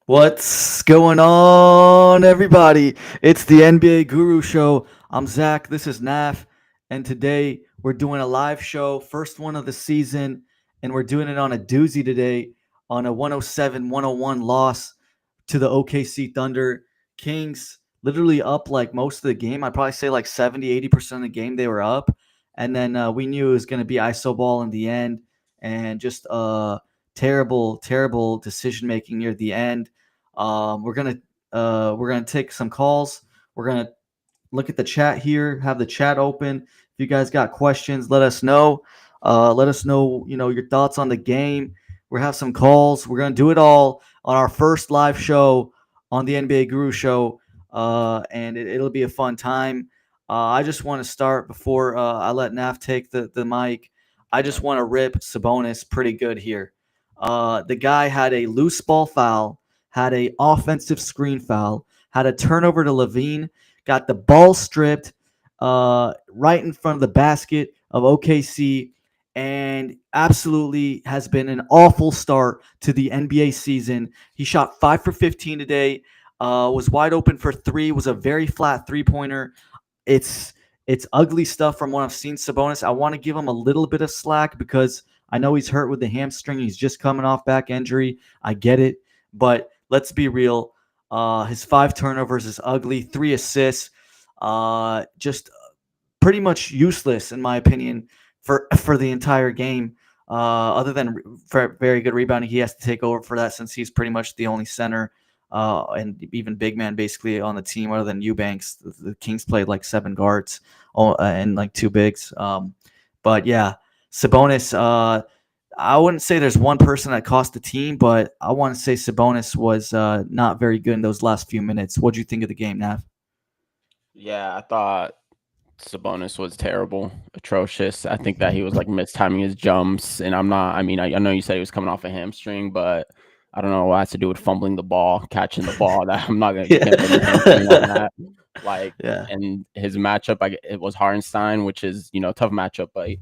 What's going on, everybody? It's the NBA Guru Show. I'm Zach. This is Naf. And today we're doing a live show, first one of the season. And we're doing it on a doozy today on a 107-101 loss to the OKC Thunder. Kings literally up like most of the game. I'd probably say like 70-80% of the game they were up. And then we knew it was going to be ISO ball in the end. And just terrible, terrible decision making near the end. We're gonna take some calls. We're gonna look at the chat here. Have the chat open. If you guys got questions, let us know. Let us know. Your thoughts on the game. We'll have some calls. We're gonna do it all on our first live show on the NBA Guru Show, and it'll be a fun time. I just want to start before I let Naf take the mic. I just want to rip Sabonis pretty good here. The guy had a loose ball foul, had a offensive screen foul, had a turnover to Levine, got the ball stripped right in front of the basket of OKC, and absolutely has been an awful start to the NBA season. He shot 5 for 15 today, was wide open for three, was a very flat three-pointer. It's it's ugly stuff from what I've seen Sabonis. I want to give him a little bit of slack because I know he's hurt with the hamstring. He's just coming off back injury. I get it, but let's be real. His five turnovers is ugly. Three assists, just pretty much useless in my opinion for the entire game. Other than for very good rebounding, he has to take over for that since he's pretty much the only center and even big man basically on the team other than Eubanks. The Kings played like seven guards and like two bigs. But yeah, Sabonis. I wouldn't say there's one person that cost the team, but I want to say Sabonis was not very good in those last few minutes. What do you think of the game, Nav? Yeah, I thought Sabonis was terrible, atrocious. I think that he was like mistiming his jumps, and I know you said he was coming off a hamstring, but I don't know what it has to do with fumbling the ball, catching the ball. That I'm not gonna Yeah. can't blame the hamstring on that. Like, Yeah. and his matchup, it was Hardenstein, which is tough matchup, but he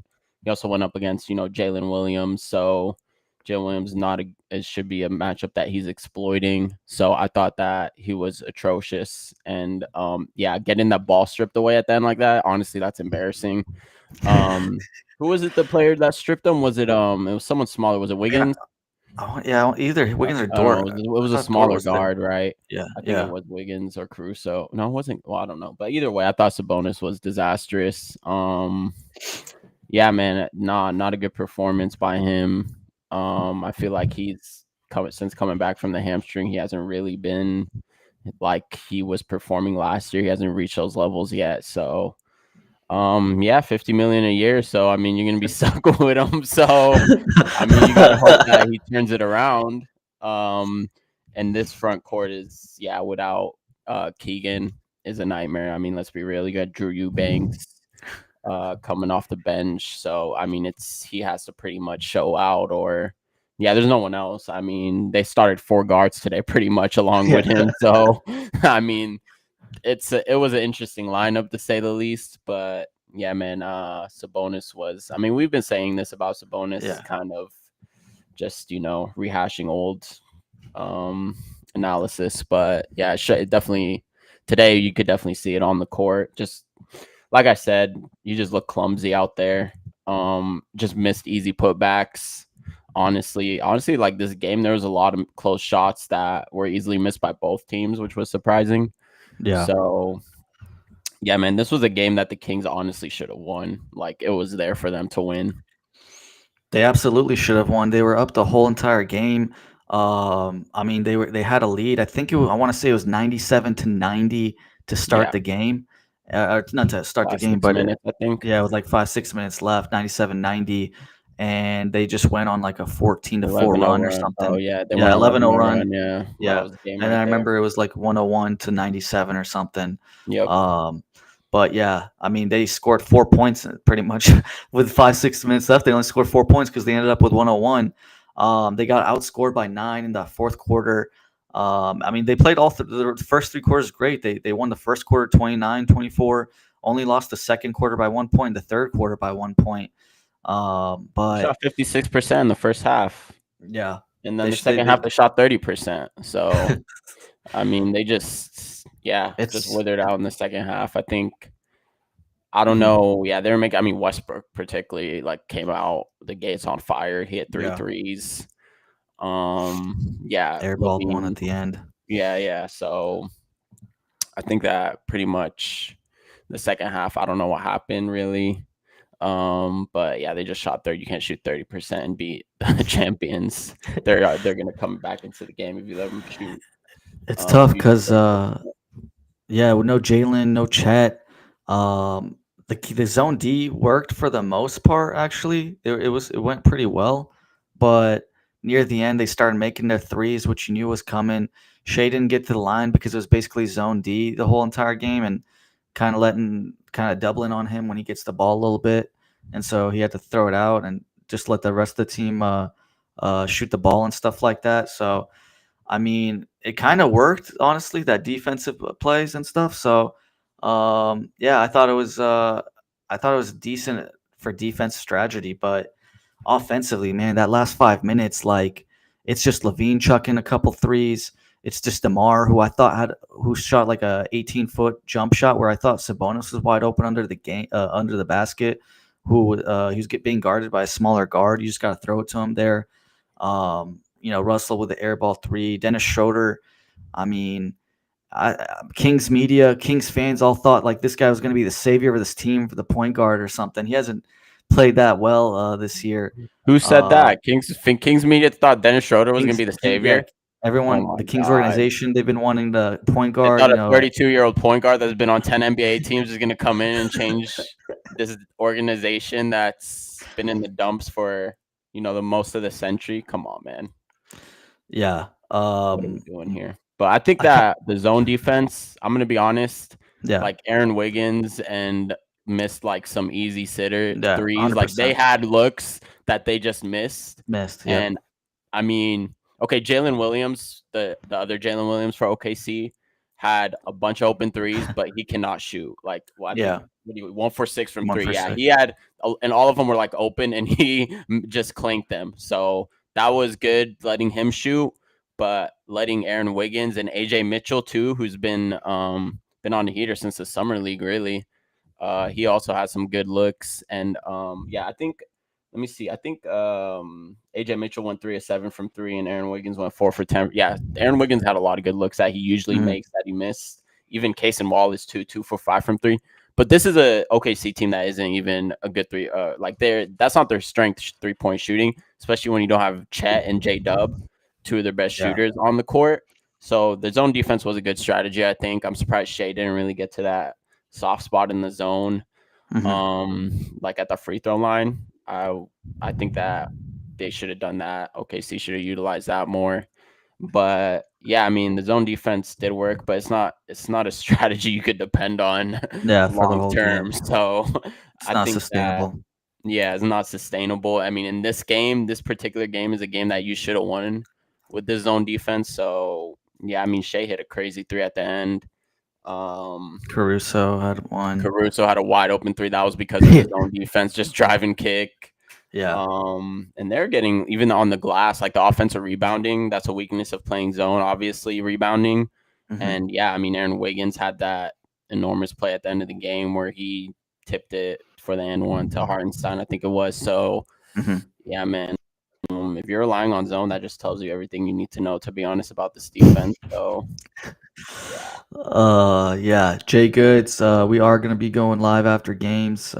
also went up against Jalen Williams, so Jalen Williams not it should be a matchup that he's exploiting. So I thought that he was atrocious, and yeah, getting that ball stripped away at the end like that, honestly, that's embarrassing. Who was it? The player that stripped him? Was it it was someone smaller? Was it Yeah. Wiggins? Oh, yeah. Either Wiggins or I don't know. Dort. It was I a thought Dort smaller was there. guard, right? Yeah. I think it Yeah. was Wiggins or Caruso. No, it wasn't. Well, I don't know. But either way, I thought Sabonis was disastrous. Yeah, man, not a good performance by him. I feel like coming back from the hamstring, he hasn't really been like he was performing last year. He hasn't reached those levels yet. So, yeah, 50 million a year. So, I mean, you're gonna be stuck with him. So, I mean, you gotta hope that he turns it around. And this front court is, yeah, without Keegan is a nightmare. I mean, let's be real. You got Drew Eubanks coming off the bench. So I mean, he has to pretty much show out, or yeah, there's no one else. I mean, they started four guards today, pretty much along with him. So I mean, it was an interesting lineup to say the least. But yeah, man, Sabonis was. I mean, we've been saying this about Sabonis, Yeah. kind of just rehashing old analysis, but yeah, it definitely today you could definitely see it on the court. Just like I said, you just look clumsy out there. Just missed easy putbacks. Honestly, like this game, there was a lot of close shots that were easily missed by both teams, which was surprising. Yeah. So, yeah, man, this was a game that the Kings honestly should have won. Like, it was there for them to win. They absolutely should have won. They were up the whole entire game. I mean, they had a lead. I want to say it was 97-90 to start Yeah, the game. Or not to start the last game, 6 minutes, I think. yeah, with like 5-6 minutes left, 97-90, and they just went on like a 14-4 11-0 run or run. Oh something. yeah, they Yeah, went 11-0 11-0 run. run. Yeah, well, that Yeah, was the game and right I there. remember it was like 101-97 or something. Yep. But yeah, I mean, they scored 4 points pretty much with 5-6 minutes left. They only scored 4 points because they ended up with 101. They got outscored by 9 in the fourth quarter. I mean, they played the first three quarters great. They won the first quarter 29-24, only lost the second quarter by 1 point, the third quarter by 1 point. But Shot 56% in the first half. yeah, And then They the sh- they, second they half, they shot 30%. So, I mean, they just it's withered out in the second half. I think I don't mhm, know. Yeah, they were making. I mean, Westbrook particularly like came out the gates on fire. He hit three yeah, threes. Yeah, airballed one Levine. at the end. Yeah. So I think that pretty much the second half. I don't know what happened really. But yeah, they just shot 30. You can't shoot 30% and beat the champions. They're gonna come back into the game if you let them shoot. It's tough If you shoot because 30%. yeah, with no Jalen, no Chet. The zone D worked for the most part. Actually, it went pretty well, but near the end they started making their threes, which you knew was coming. Shea didn't get to the line because it was basically zone D the whole entire game, and kind of doubling on him when he gets the ball a little bit, and so he had to throw it out and just let the rest of the team shoot the ball and stuff like that. So I mean, it kind of worked, honestly, that defensive plays and stuff. So, yeah, I thought it was decent for defense strategy, but offensively, man, that last 5 minutes, like, it's just Levine chucking a couple threes. It's just Demar, who shot like a 18-foot jump shot where I thought Sabonis was wide open under the basket. He was being guarded by a smaller guard. You just got to throw it to him there. Russell with the airball three, Dennis Schroeder. I mean, Kings media, Kings fans all thought like this guy was going to be the savior of this team for the point guard or something. He hasn't played that well this year. Who said Uh, that? Kings media thought Dennis Schroeder was gonna Kings, be the yeah, savior. Oh everyone, my the Kings god! organization, they've been wanting the point They guard. thought a 32-year-old point guard that's been on 10 NBA teams is gonna come in and change this organization that's been in the dumps for the most of the century. Come on, man. Yeah. What are we doing here? But I think I can't. that the zone defense, I'm gonna be honest, Yeah. like Aaron Wiggins and missed like some easy sitter Yeah. threes. Like they 100% had looks that they just missed. missed. Yep. And I mean, okay, Jalen Williams, the other Jalen Williams for OKC, had a bunch of open threes, but he cannot shoot. Like, well, I think Yeah. 1 for 6 from One three. for Yeah, six. he had, and all of them were like open, and he just clanked them. So that was good, letting him shoot, but letting Aaron Wiggins and AJ Mitchell too, who's been on the heater since the summer league, really. He also has some good looks, and yeah, I think. Let me see. I think AJ Mitchell went 3 of 7 from three, and Aaron Wiggins went 4 for 10. Yeah, Aaron Wiggins had a lot of good looks that he usually Mhm. makes that he missed. Even Case and Wallace too, 2 for 5 from three. But this is a OKC team that isn't even a good three. That's not their strength 3-point shooting, especially when you don't have Chet and J Dub, two of their best Yeah. shooters on the court. So the zone defense was a good strategy. I think I'm surprised Shea didn't really get to that soft spot in the zone, like at the free throw line. I think that they should have done that. OKC should have utilized that more. But yeah, I mean the zone defense did work, but it's not a strategy you could depend on Yeah. For the long whole term. game, So it's I not think that sustainable. yeah, it's not sustainable. I mean, in this game, this particular game is a game that you should have won with the zone defense. So yeah, I mean Shea hit a crazy three at the end. Caruso had one. Caruso had a wide open three. That was because of his own defense, just drive and kick. Yeah. And they're getting even on the glass, like the offensive rebounding. That's a weakness of playing zone, obviously rebounding. Mhm. And yeah, I mean Aaron Wiggins had that enormous play at the end of the game where he tipped it for the N1 to Hartenstein, I think it was. So Mhm. yeah, man. If you're relying on zone, that just tells you everything you need to know, to be honest, about this defense. So Yeah, Jay Goods. We are gonna be going live after games.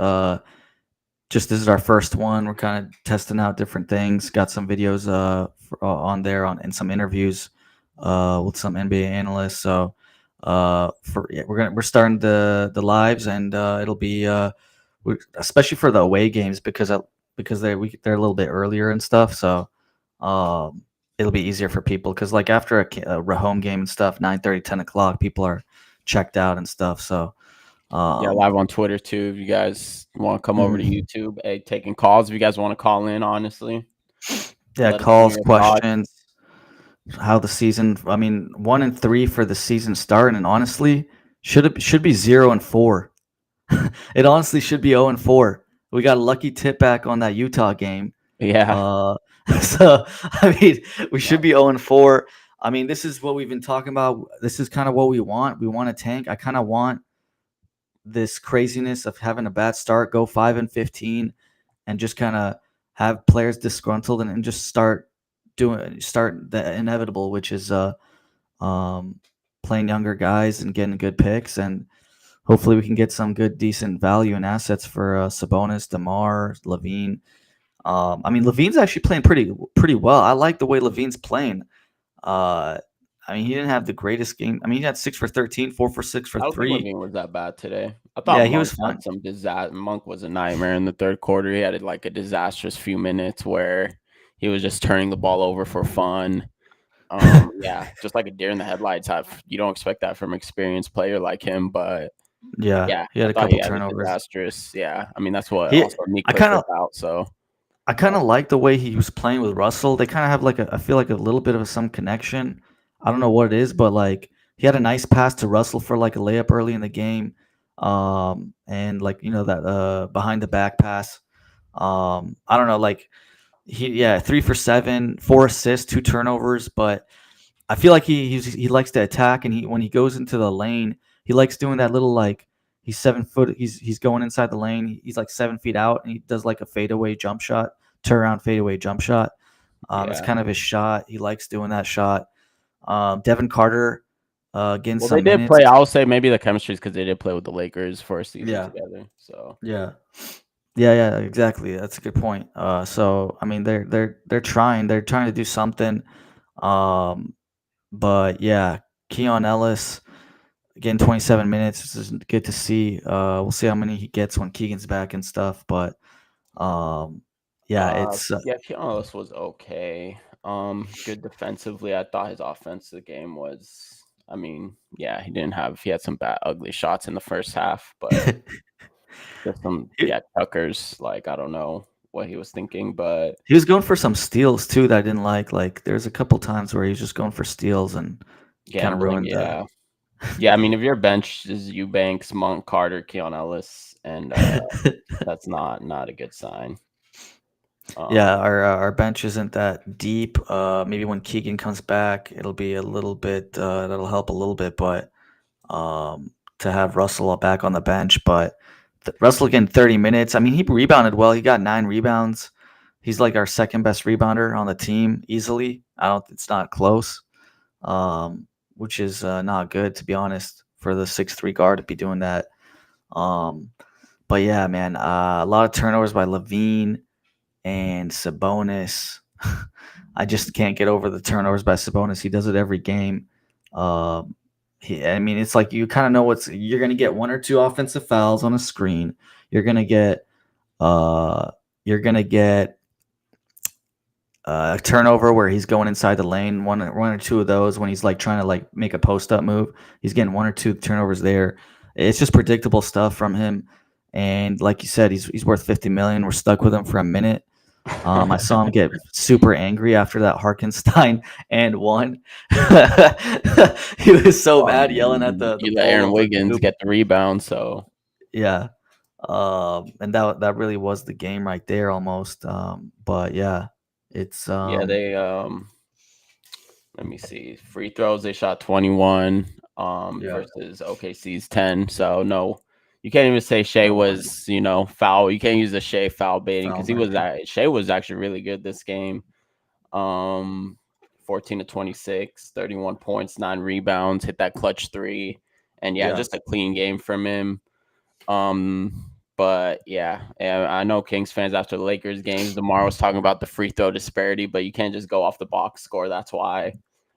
Just this is our first one. We're kind of testing out different things. Got some videos on there and some interviews with some NBA analysts. So we're starting the lives, and it'll be especially for the away games because they're a little bit earlier and stuff. So it'll be easier for people because like after a home game and stuff, 9:30, 10 o'clock, people are checked out and stuff. So yeah, live on Twitter too. If you guys want to come over to mhm. YouTube, taking calls. If you guys want to call in, honestly, Yeah, let us know calls, your thoughts. questions, how the season. I mean, 1-3 for the season start, and honestly, should be 0-4. It honestly should be 0-4. We got a lucky tip back on that Utah game. Yeah, Uh, So I mean, we Yeah. should be 0-4. I mean, this is what we've been talking about. This is kind of what we want. We want a tank. I kind of want this craziness of having a bad start, go 5-15, and just kind of have players disgruntled and just start the inevitable, which is um playing younger guys and getting good picks, and hopefully we can get some good decent value and assets for Sabonis, DeMar, Levine. I mean, Levine's actually playing pretty well. I like the way Levine's playing. Uh, I mean, he didn't have the greatest game. I mean, he had 6 for 13, 4 for 6 for I don't think three. Levine was that bad today. I thought Yeah, he was Monk fine. had some disaster. Monk was a nightmare in the third quarter. He had like a disastrous few minutes where he was just turning the ball over for fun. Yeah, just like a deer in the headlights. You don't expect that from an experienced player like him, but Yeah, yeah, he had I a thought couple he had a turnovers. disastrous. Yeah, I mean that's what He, also Nick I Cliff kind was of, out. So I kind of like the way he was playing with Russell. They kind of have like I feel like a little bit of some connection. I don't know what it is, but like he had a nice pass to Russell for like a layup early in the game, and like that behind the back pass. I don't know, like yeah, 3 for 7, 4 assists, 2 turnovers, but I feel like he likes to attack, and when he goes into the lane, he likes doing that little like he's 7 foot, he's going inside the lane, he's like 7 feet out, and he does like a fadeaway jump shot, turn around fadeaway jump shot. It's yeah. kind of his shot. He likes doing that shot. Devin Carter, getting Well, they some did minutes. play. I'll say maybe the chemistry is because they did play with the Lakers for a season Yeah, together. So yeah, yeah, exactly. That's a good point. So I mean, they're trying to do something. Um, but yeah, Keon Ellis getting 27 minutes. This is good to see. We'll see how many he gets when Keegan's back and stuff. But um, yeah, it's yeah, Keanu was okay. Good defensively. I thought his offensive game was. I mean, yeah, he had some bad, ugly shots in the first half, but just some, he yeah, Tucker's like I don't know what he was thinking, but he was going for some steals too that I didn't like. Like there's a couple times where he's just going for steals and kind of gambling, ruined the. yeah, yeah. I mean, if your bench is Eubanks, Monk, Carter, Keon Ellis, and that's not a good sign. Yeah, Um, our bench isn't that deep. Maybe when Keegan comes back, it'll be a little bit. That'll help a little bit, but to have Russell back on the bench. But Russell getting 30 minutes. I mean, he rebounded well. He got 9 rebounds. He's like our second best rebounder on the team easily. I don't. It's not close. Which is not good to be honest for the 6'3" guard to be doing that. Um, but yeah, man, a lot of turnovers by Levine and Sabonis. I just can't get over the turnovers by Sabonis. He does it every game. I mean, it's like you kind of know you're going to get 1 or 2 offensive fouls on a screen. You're going to get uh, you're going to get a turnover where he's going inside the lane. One or two of those when he's like trying to like make a post up move. He's getting 1 or 2 turnovers there. It's just predictable stuff from him. And like you said, he's worth 50 million. We're stuck with him for a minute. I saw him get super angry after that Harkenstein and one. He was so I mad, yelling at mean, the you let ball Aaron over the Wiggins hoop. get the rebound, so Yeah, and that really was the game right there, almost. But yeah, it's yeah, they let me see. Free throws, they shot 21 yeah, versus OKC's 10. So no, you can't even say Shea no more was, foul. You can't use the Shea foul baiting foul because marking. Shea was actually really good this game. Um 14 to 26, 31 points, 9 rebounds, hit that clutch three. And yeah, Yeah, just a clean game from him. But yeah, I know Kings fans after the Lakers games, DeMar was talking about the free throw disparity, but you can't just go off the box score. That's why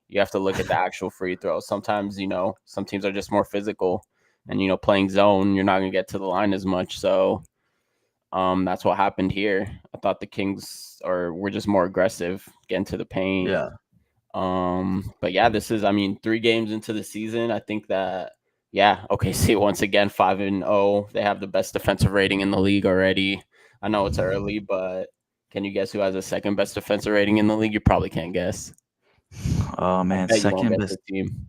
you have to look at the actual free throw. Sometimes, some teams are just more physical and, playing zone, you're not going to get to the line as much. So, that's what happened here. I thought the Kings were just more aggressive, getting to the paint. yeah, But yeah, this is, I mean, 3 games into the season. I think that, yeah, OKC once again 5-0. They have the best defensive rating in the league already. I know it's early, but can you guess who has the second best defensive rating in the league? You probably can't guess. oh I man, bet you won't guess the team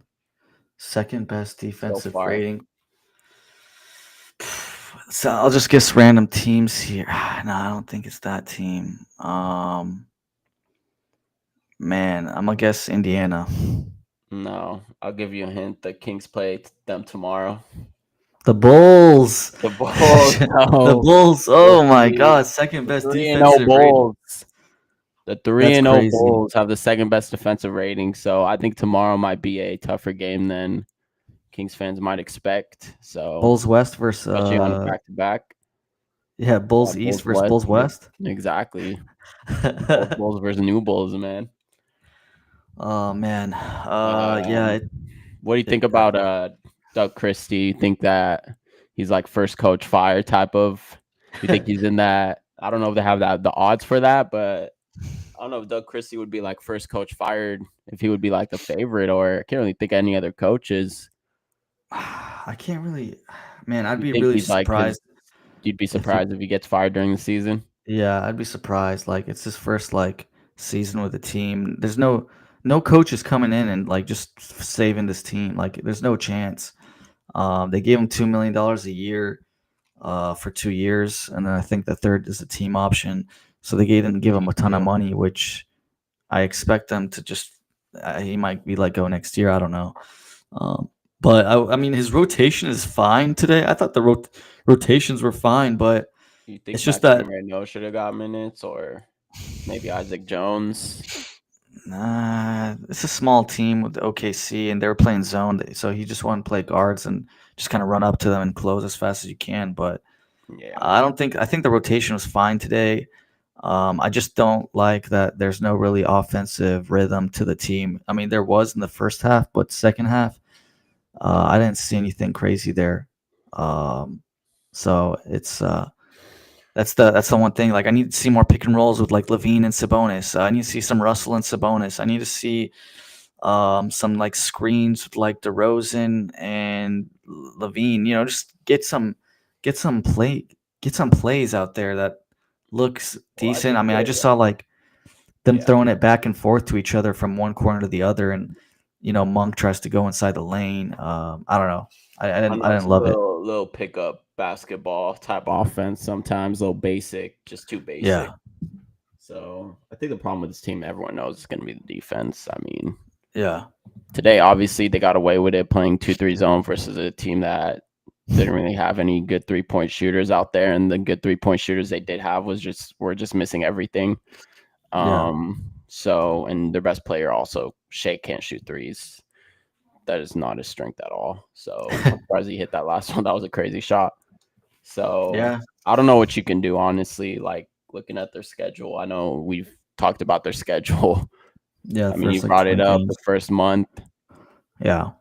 second best so defensive far. rating. So I'll just guess random teams here. No, I don't think it's that team. Man, I'm gonna guess Indiana. No, I'll give you a hint. The Kings play them tomorrow. The Bulls. The Bulls, The no. Bulls. The Oh my three, God, second the best 3-0 defensive rating. Bulls. The 3 That's and 0 crazy. Bulls have the second best defensive rating, so I think tomorrow might be a tougher game than Kings fans might expect. So, Bulls West versus especially on a back to back. yeah, Bulls East Bulls versus West. Bulls West. Exactly. Old Bulls versus new Bulls, man. Oh man. Yeah. Um, what do you think about Doug Christie? You think that he's like first coach fire type of? You think he's in that? I don't know if they have the odds for that, but I don't know if Doug Christie would be like first coach fired, if he would be like the favorite, or I can't really think any other coaches. I can't really. Man, I'd You be think really he's like his? surprised You'd be if he. surprised if he gets fired during the season. Yeah, I'd be surprised. Like it's his first like season with the team. There's no coaches coming in and like just saving this team. Like there's no chance. They gave him $2 million a year, for 2 years, and then I think the third is a team option. So they didn't give him a ton of money, which I expect them to just. He might be let go next year. I don't know. Um, but I mean, his rotation is fine today. I thought the rotations were fine, but You think it's just Maxime that Reynaud should have got minutes, or maybe Isaac Jones? nah, it's a small team with OKC, and they were playing zone, so he just wanted to play guards and just kind of run up to them and close as fast as you can. But Yeah, I don't think I think the rotation was fine today. I just don't like that there's no really offensive rhythm to the team. I mean, there was in the first half, but second half, I didn't see anything crazy there. Um, so it's that's the one thing. Like I need to see more pick and rolls with like Levine and Sabonis. I need to see some Russell and Sabonis. I need to see some like screens with like DeRozan and Levine. Just get some play get some plays out there that looks well, I decent. think I mean, I that just saw like them yeah. throwing it back and forth to each other from one corner to the other, and Monk tries to go inside the lane. I don't know. I I didn't I know it's didn't a love it. little pickup basketball type offense sometimes, a little basic, just too basic. Yeah, So I think the problem with this team, everyone knows, is going to be the defense. I mean, yeah, today obviously they got away with it playing 2-3 zone versus a team that didn't really have any good 3-point shooters out there, and the good 3-point shooters they did have were just missing everything. yeah. So and their best player also, Shea, can't shoot threes. That is not his strength at all. So I'm surprised he hit that last one. That was a crazy shot. So Yeah, I don't know what you can do, honestly. Like looking at their schedule, I know we've talked about their schedule. yeah. I mean, you First like brought it 20 up the games. first month. Yeah,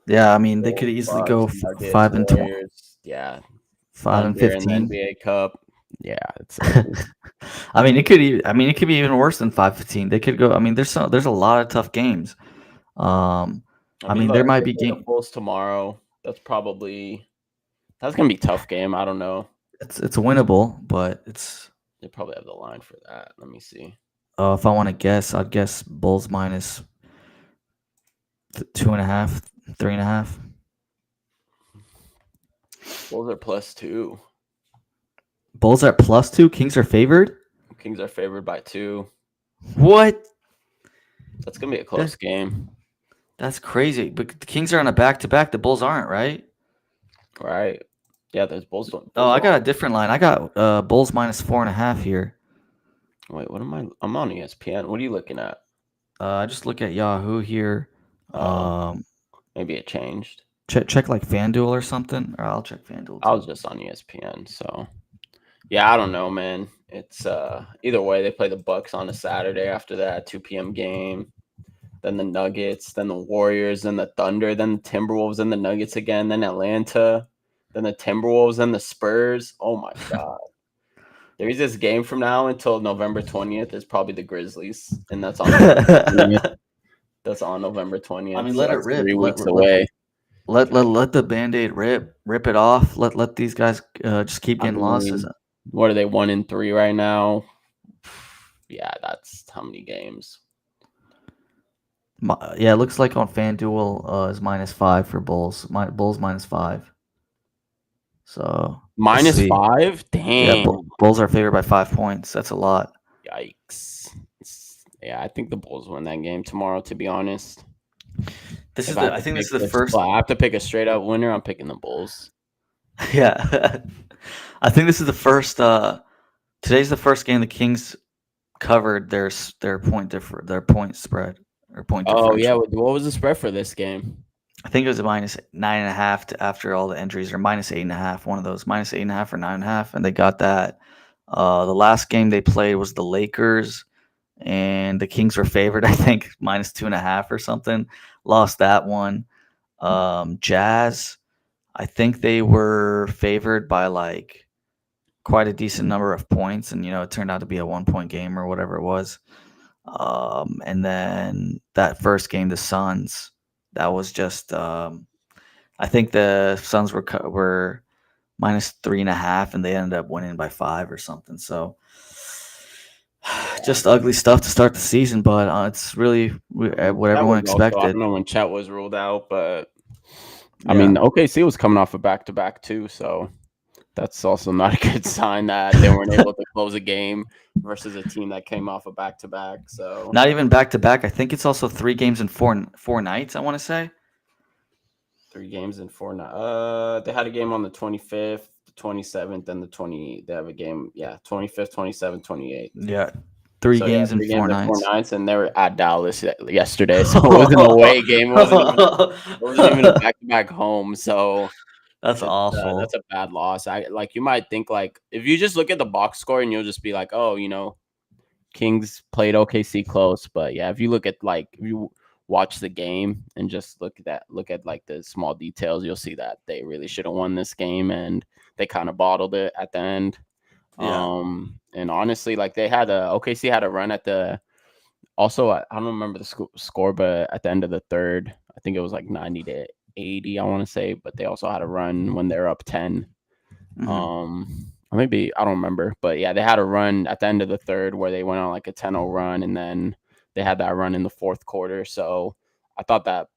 yeah. I mean, they could Bulls, easily go Bucks, Nuggets, 5 and Warriors, yeah, 5 and Thunder in the 15. NBA Cup. Yeah, it's ugly. I mean, it could be even worse than 5-15. They could go. I mean, there's a lot of tough games. Um, I I mean, mean, look, there if might they be play the game. Bulls tomorrow, that's gonna be a tough game. I don't know. It's winnable, but it's. They probably have the line for that. Let me see. If I want to guess, I'd guess Bulls minus 2.5, 3.5. Bulls are +2. Bulls are +2. Kings are favored. Kings are favored by 2. What? That's gonna be a That, close game, that's crazy. But the Kings are on a back-to-back. The Bulls aren't, right? right? Yeah, those Bulls don't. Oh, Bulls I don't. got a different line. I got Bulls minus 4.5 here. Wait, what am I? I'm on ESPN. What are you looking at? I just look at Yahoo here. Oh, Um, maybe it changed. check like FanDuel or something. Or I'll check FanDuel I was too. just on ESPN, so yeah, I don't know, man. It's either way. They play the Bucks on a Saturday after that 2 p.m. game. Then the Nuggets, then the Warriors, then the Thunder, then the Timberwolves, then the Nuggets again, then Atlanta, then the Timberwolves, then the Spurs. Oh my God. There's this game from now until November 20th. It's probably the Grizzlies, and that's on November 20th. That's on November 20th. I mean, So let it that's rip. 3 weeks away. Let the Band-Aid rip it off. Let these guys just keep I getting losses. mean, what are they, 1-3 right now? Yeah, that's how many games? Yeah, it looks like on FanDuel is -5 for Bulls. Bulls -5. So we'll see. -5? Yeah, Damn. Bulls are favored by 5 points. That's a lot. Yikes. Yeah, I think the Bulls win that game tomorrow. To be honest, This if is I have I to think this pick is the this, first. well, I have to pick a straight up winner. I'm picking the Bulls. Yeah, I think this is the first. Today's the first game the Kings covered their their point spread or point Oh yeah, differential. what was the spread for this game? I think it was a minus 9.5 after all the injuries, or minus 8.5. One of those minus 8.5 or 9.5, and they got that. The last game they played was the Lakers, and the Kings were favored. I think minus 2.5 or something. Lost that one. Jazz, I think they were favored by like quite a decent number of points, and it turned out to be a 1 point game or whatever it was. And then that first game, the Suns, that was just I think the Suns were minus 3.5, and they ended up winning by 5 or something. So just ugly stuff to start the season, but it's really what That everyone was also, I expected. don't know when Chet was ruled out, but I Yeah. mean, OKC was coming off a back to back too, so that's also not a good sign that they weren't able to close a game versus a team that came off a back to back. So Not even back to back. I think it's also 3 games in four nights, I want to say. 3 games in 4 nights. They had a game on the 25th, the 27th, and the 20. They have a game, 25th, 27th, 28th. Yeah. Three So yeah, games in 4 3 games in four nights. nights, and they were at Dallas yesterday, so it was an away game. It wasn't even a back to back home. So That's that's awful. a bad loss. I like you might think like if you just look at the box score and you'll just be like, oh, Kings played OKC close, but yeah, if you look at like if you watch the game and just look at like the small details, you'll see that they really should have won this game and they kind of bottled it at the end. Yeah. And honestly, like OKC had a run at the also I don't remember the score, but at the end of the third, I think it was like 90-80, I want to say, but they also had a run when they're up 10. Mhm. Or maybe I don't remember, but yeah, they had a run at the end of the third where they went on like a 10-0 run, and then they had that run in the fourth quarter. So I thought that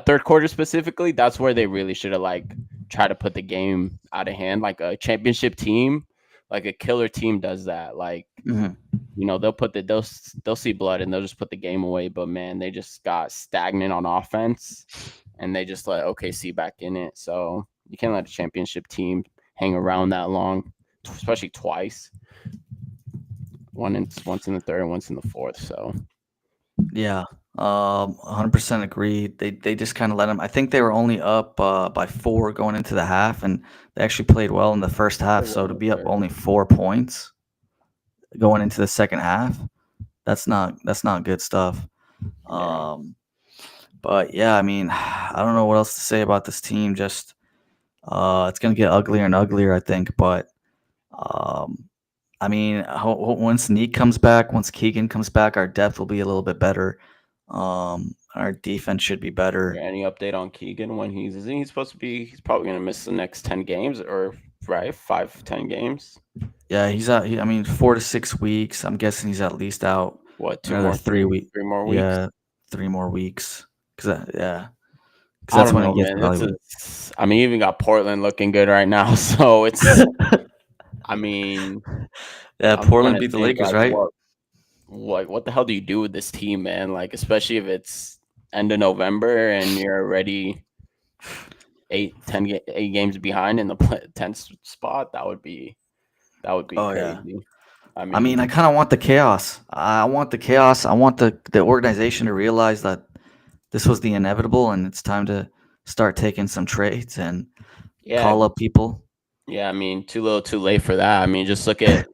third quarter specifically, that's where they really should have like tried to put the game out of hand. Like a championship team, like a killer team does that. Like Mhm. they'll see blood and they'll just put the game away. But man, they just got stagnant on offense, and they just let OKC back in it. So you can't let a championship team hang around that long, especially twice. Once in the third and once in the fourth. So Yeah. 100% agreed. They just kind of let them. I think they were only up by 4 going into the half, and they actually played well in the first half. So to be up only 4 points going into the second half, that's not good stuff. yeah, But yeah, I mean, I don't know what else to say about this team. Just it's gonna get uglier and uglier, I think. But um, I mean, once Neek comes back, once Keegan comes back, our depth will be a little bit better. Our defense should be better. any update on Keegan when isn't he supposed to be? He's probably gonna miss the next 10 games or right 5-10 games. Yeah, he's out. I mean, 4 to 6 weeks. I'm guessing he's at least out What another 3 weeks. 3 more weeks? Yeah, 3 more weeks. Because I that's don't when know, he gets man. evaluated. I mean, you even got Portland looking good right now. So it's, I mean, Yeah, I'm trying Portland to beat the think Lakers, like right? what the hell do you do with this team, man? Like, especially if it's end of November and you're already 8 games behind in the 10th spot. That would be Oh yeah. crazy. I I mean, I mean, kind of want the chaos. I want the chaos. I want the organization to realize that this was the inevitable, and it's time to start taking some trades and yeah, call up people. yeah. I mean, too little, too late for that. I mean, just look at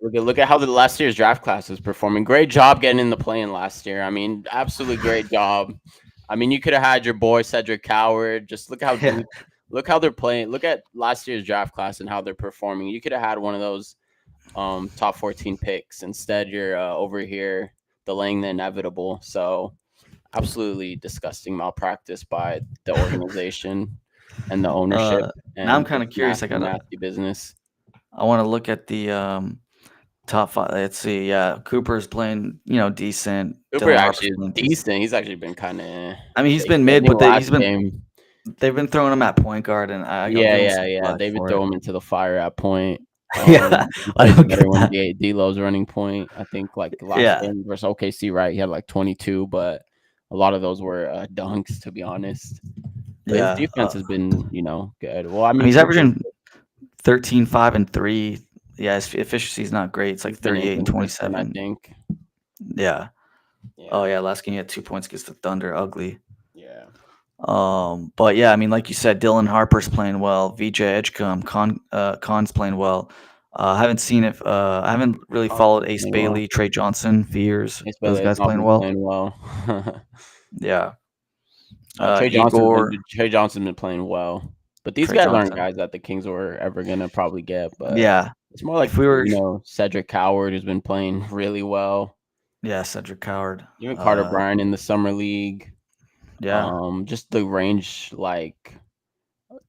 how the last year's draft class is performing. Great job getting in the play-in last year. I mean, absolutely great job. I mean, you could have had your boy Cedric Coward. Just look how Yeah. deep. Look how they're playing. Look at last year's draft class and how they're performing. You could have had one of those top 14 picks. Instead, you're over here delaying the inevitable. So absolutely disgusting malpractice by the organization and the ownership Now I'm and kind just of curious. nasty, nasty business. I want to look at the top five. Let's see. Yeah, Cooper's playing, decent. Cooper Dylan Harper's actually is playing decent. decent. He's actually been kind of I mean, he's been mid, shaking but last game. they've been throwing him at point guard, and I'll Yeah, give him yeah, some yeah. slack They would for throw it. him into the fire at point. Yeah, He I plays don't better get when that. D'Lo's running point. I think like last Yeah, game versus OKC, right? He had like 22, but a lot of those were dunks, to be honest. But his yeah. defense has been, good. Well, I I mean, mean, he's Clippers averaging 13, 5, and 3. Yeah, his efficiency is not great. It's like have been 38 and inconsistent, I 27. think. Yeah. Oh Yeah, yeah, last game he had 2 points against the Thunder. Ugly. yeah. But yeah, I mean, like you said, Dylan Harper's playing well. VJ Edgecombe, Khan's playing well. I haven't seen it. I haven't really Collins followed been Ace playing well. Bailey, Trey Johnson, Fears. Ace Those Bailey has guys not playing been well. playing well. Yeah. Trey Igor, Johnson's been playing well. But these Trey guys aren't Johnson. guys that the Kings were ever gonna probably get. But Yeah. it's more like If we were, Cedric Howard, who's been playing really well. yeah, Cedric Howard. Even Carter Bryant in the summer league. Yeah. Just the range like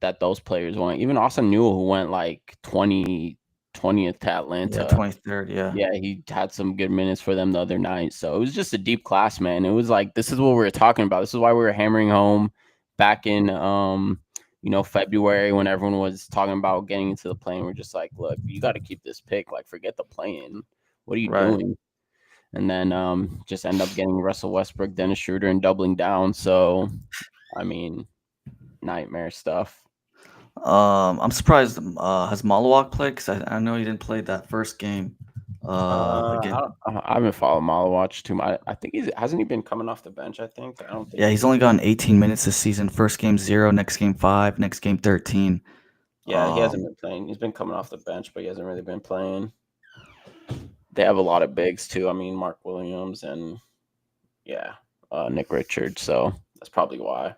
that those players went. Even Austin Newell, who went like 20th to Yeah, Atlanta. 23rd. Yeah. Yeah, he had some good minutes for them the other night. So it was just a deep class, man. It was like this is what we were talking about. This is why we were hammering home back in February when everyone was talking about getting into the plane. We're just like, look, you got to keep this pick. Like, forget the play-in. What are you Right. doing? And then just end up getting Russell Westbrook, Dennis Schroeder, and doubling down. So, I mean, nightmare stuff. I'm surprised. Has Malawak played? Because I know he didn't play that first game. Again. I haven't followed Malawatch too much. I think hasn't he been coming off the bench? I think I don't think. Yeah, he's only gotten 18 minutes this season. First game 0, next game 5, next game 13. Yeah, he hasn't been playing. He's been coming off the bench, but he hasn't really been playing. They have a lot of bigs too. I mean, Mark Williams and Nick Richards. So that's probably why.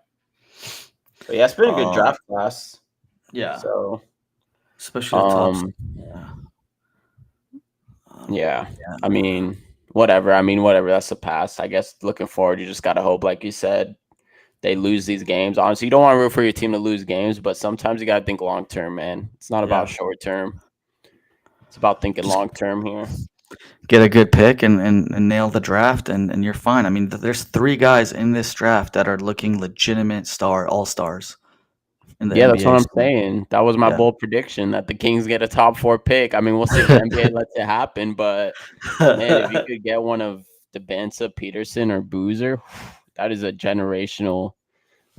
But yeah, it's been a good draft class. Yeah. So especially the top. Yeah. I mean, whatever. That's the past. I guess looking forward, you just gotta hope, like you said, they lose these games. Honestly, you don't want to root for your team to lose games, but sometimes you gotta think long term, man. It's not about short term. It's about thinking long term here. Get a good pick and nail the draft, and you're fine. I mean, there's 3 guys in this draft that are looking legitimate all-stars. Yeah, that's what I'm saying. That was my bold prediction that the Kings get a top 4 pick. I mean, we'll see if the NBA lets it happen, but man, if you could get one of DeBenza, Peterson, or Boozer, that is a generational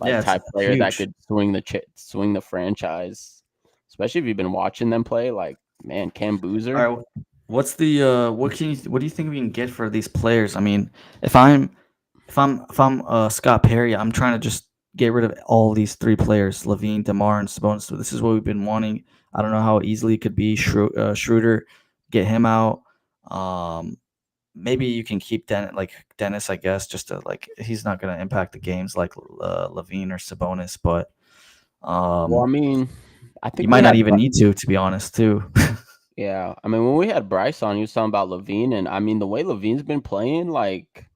type player huge. that could swing the franchise. Especially if you've been watching them play. Like, man, Cam Boozer. All right, what's the what do you think we can get for these players? I mean, if I'm Scott Perry, I'm trying to just get rid of all these 3 players: LaVine, DeMar, and Sabonis. So this is what we've been wanting. I don't know how easily it could be. Schroeder, get him out. Maybe you can keep Dennis, I guess, just to he's not going to impact the games like LaVine or Sabonis, but well, I mean, I think you might not even need to be honest, too. Yeah, I mean, when we had Bryce on, he was talking about LaVine, and I mean, the way LaVine's been playing, like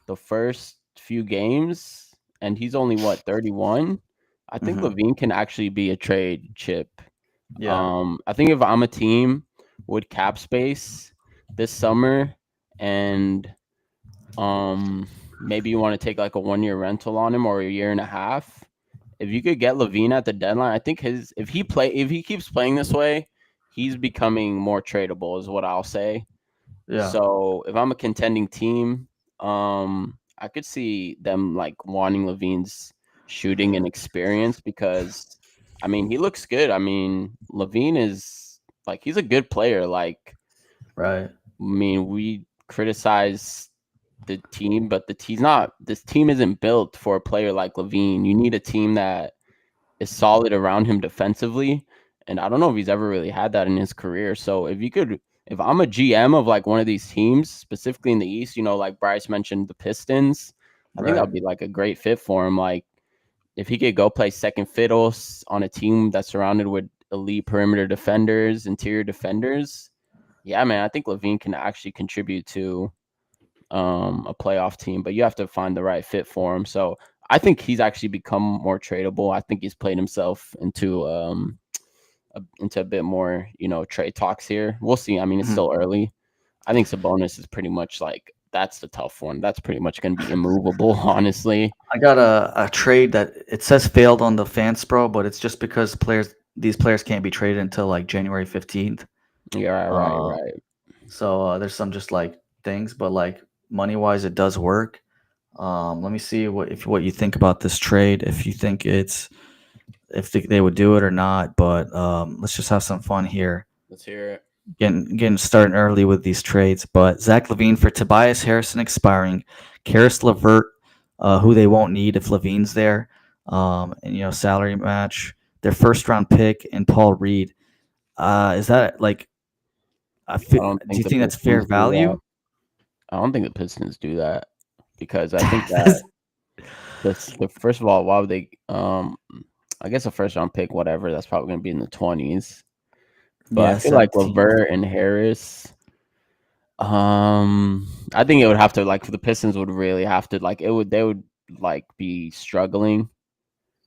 the first few games, and he's only 31. I think LaVine can actually be a trade chip. Yeah. I think if I'm a team with cap space this summer, and maybe you want to take like a 1-year rental on him or a year and a half, if you could get LaVine at the deadline, I think if he keeps playing this way, he's becoming more tradable, is what I'll say. Yeah. So if I'm a contending team, I could see them like wanting LaVine's shooting and experience because, I mean, he looks good. I mean, LaVine is he's a good player. Like, right. I mean, we criticize the team, but this team isn't built for a player like LaVine. You need a team that is solid around him defensively. And I don't know if he's ever really had that in his career. So if I'm a GM of like one of these teams, specifically in the East, like Bryce mentioned the Pistons, I think that'd be like a great fit for him. Like if he could go play second fiddle on a team that's surrounded with elite perimeter defenders, interior defenders. Yeah, man, I think LaVine can actually contribute to a playoff team, but you have to find the right fit for him. So I think he's actually become more tradable. I think he's played himself into a bit more, trade talks here. We'll see. I mean, it's still early. I think Sabonis is pretty much that's the tough one. That's pretty much going to be immovable, honestly. I got a trade that it says failed on the FanSpro, but it's just because these players can't be traded until like January 15th. Yeah, right, Uh, right. so there's some just like things, but like money wise, it does work. Let me see what you think about this trade. If you think they would do it or not. But let's just have some fun here. Let's hear it. Getting started early with these trades. But Zach Levine for Tobias Harrison expiring, Karis LeVert, who they won't need if Levine's there, and salary match. Their first round pick and Paul Reed. Is that like? I don't Do you think the think that's fair Pistons do that. value? I don't think the Pistons do that because I think that the first of all, why would they? I guess a first round pick, whatever. That's probably going to be in the 20s. But I Yeah, feel like 17. LeVert and Harris. I think it would have to like the Pistons would really have to like they would like be struggling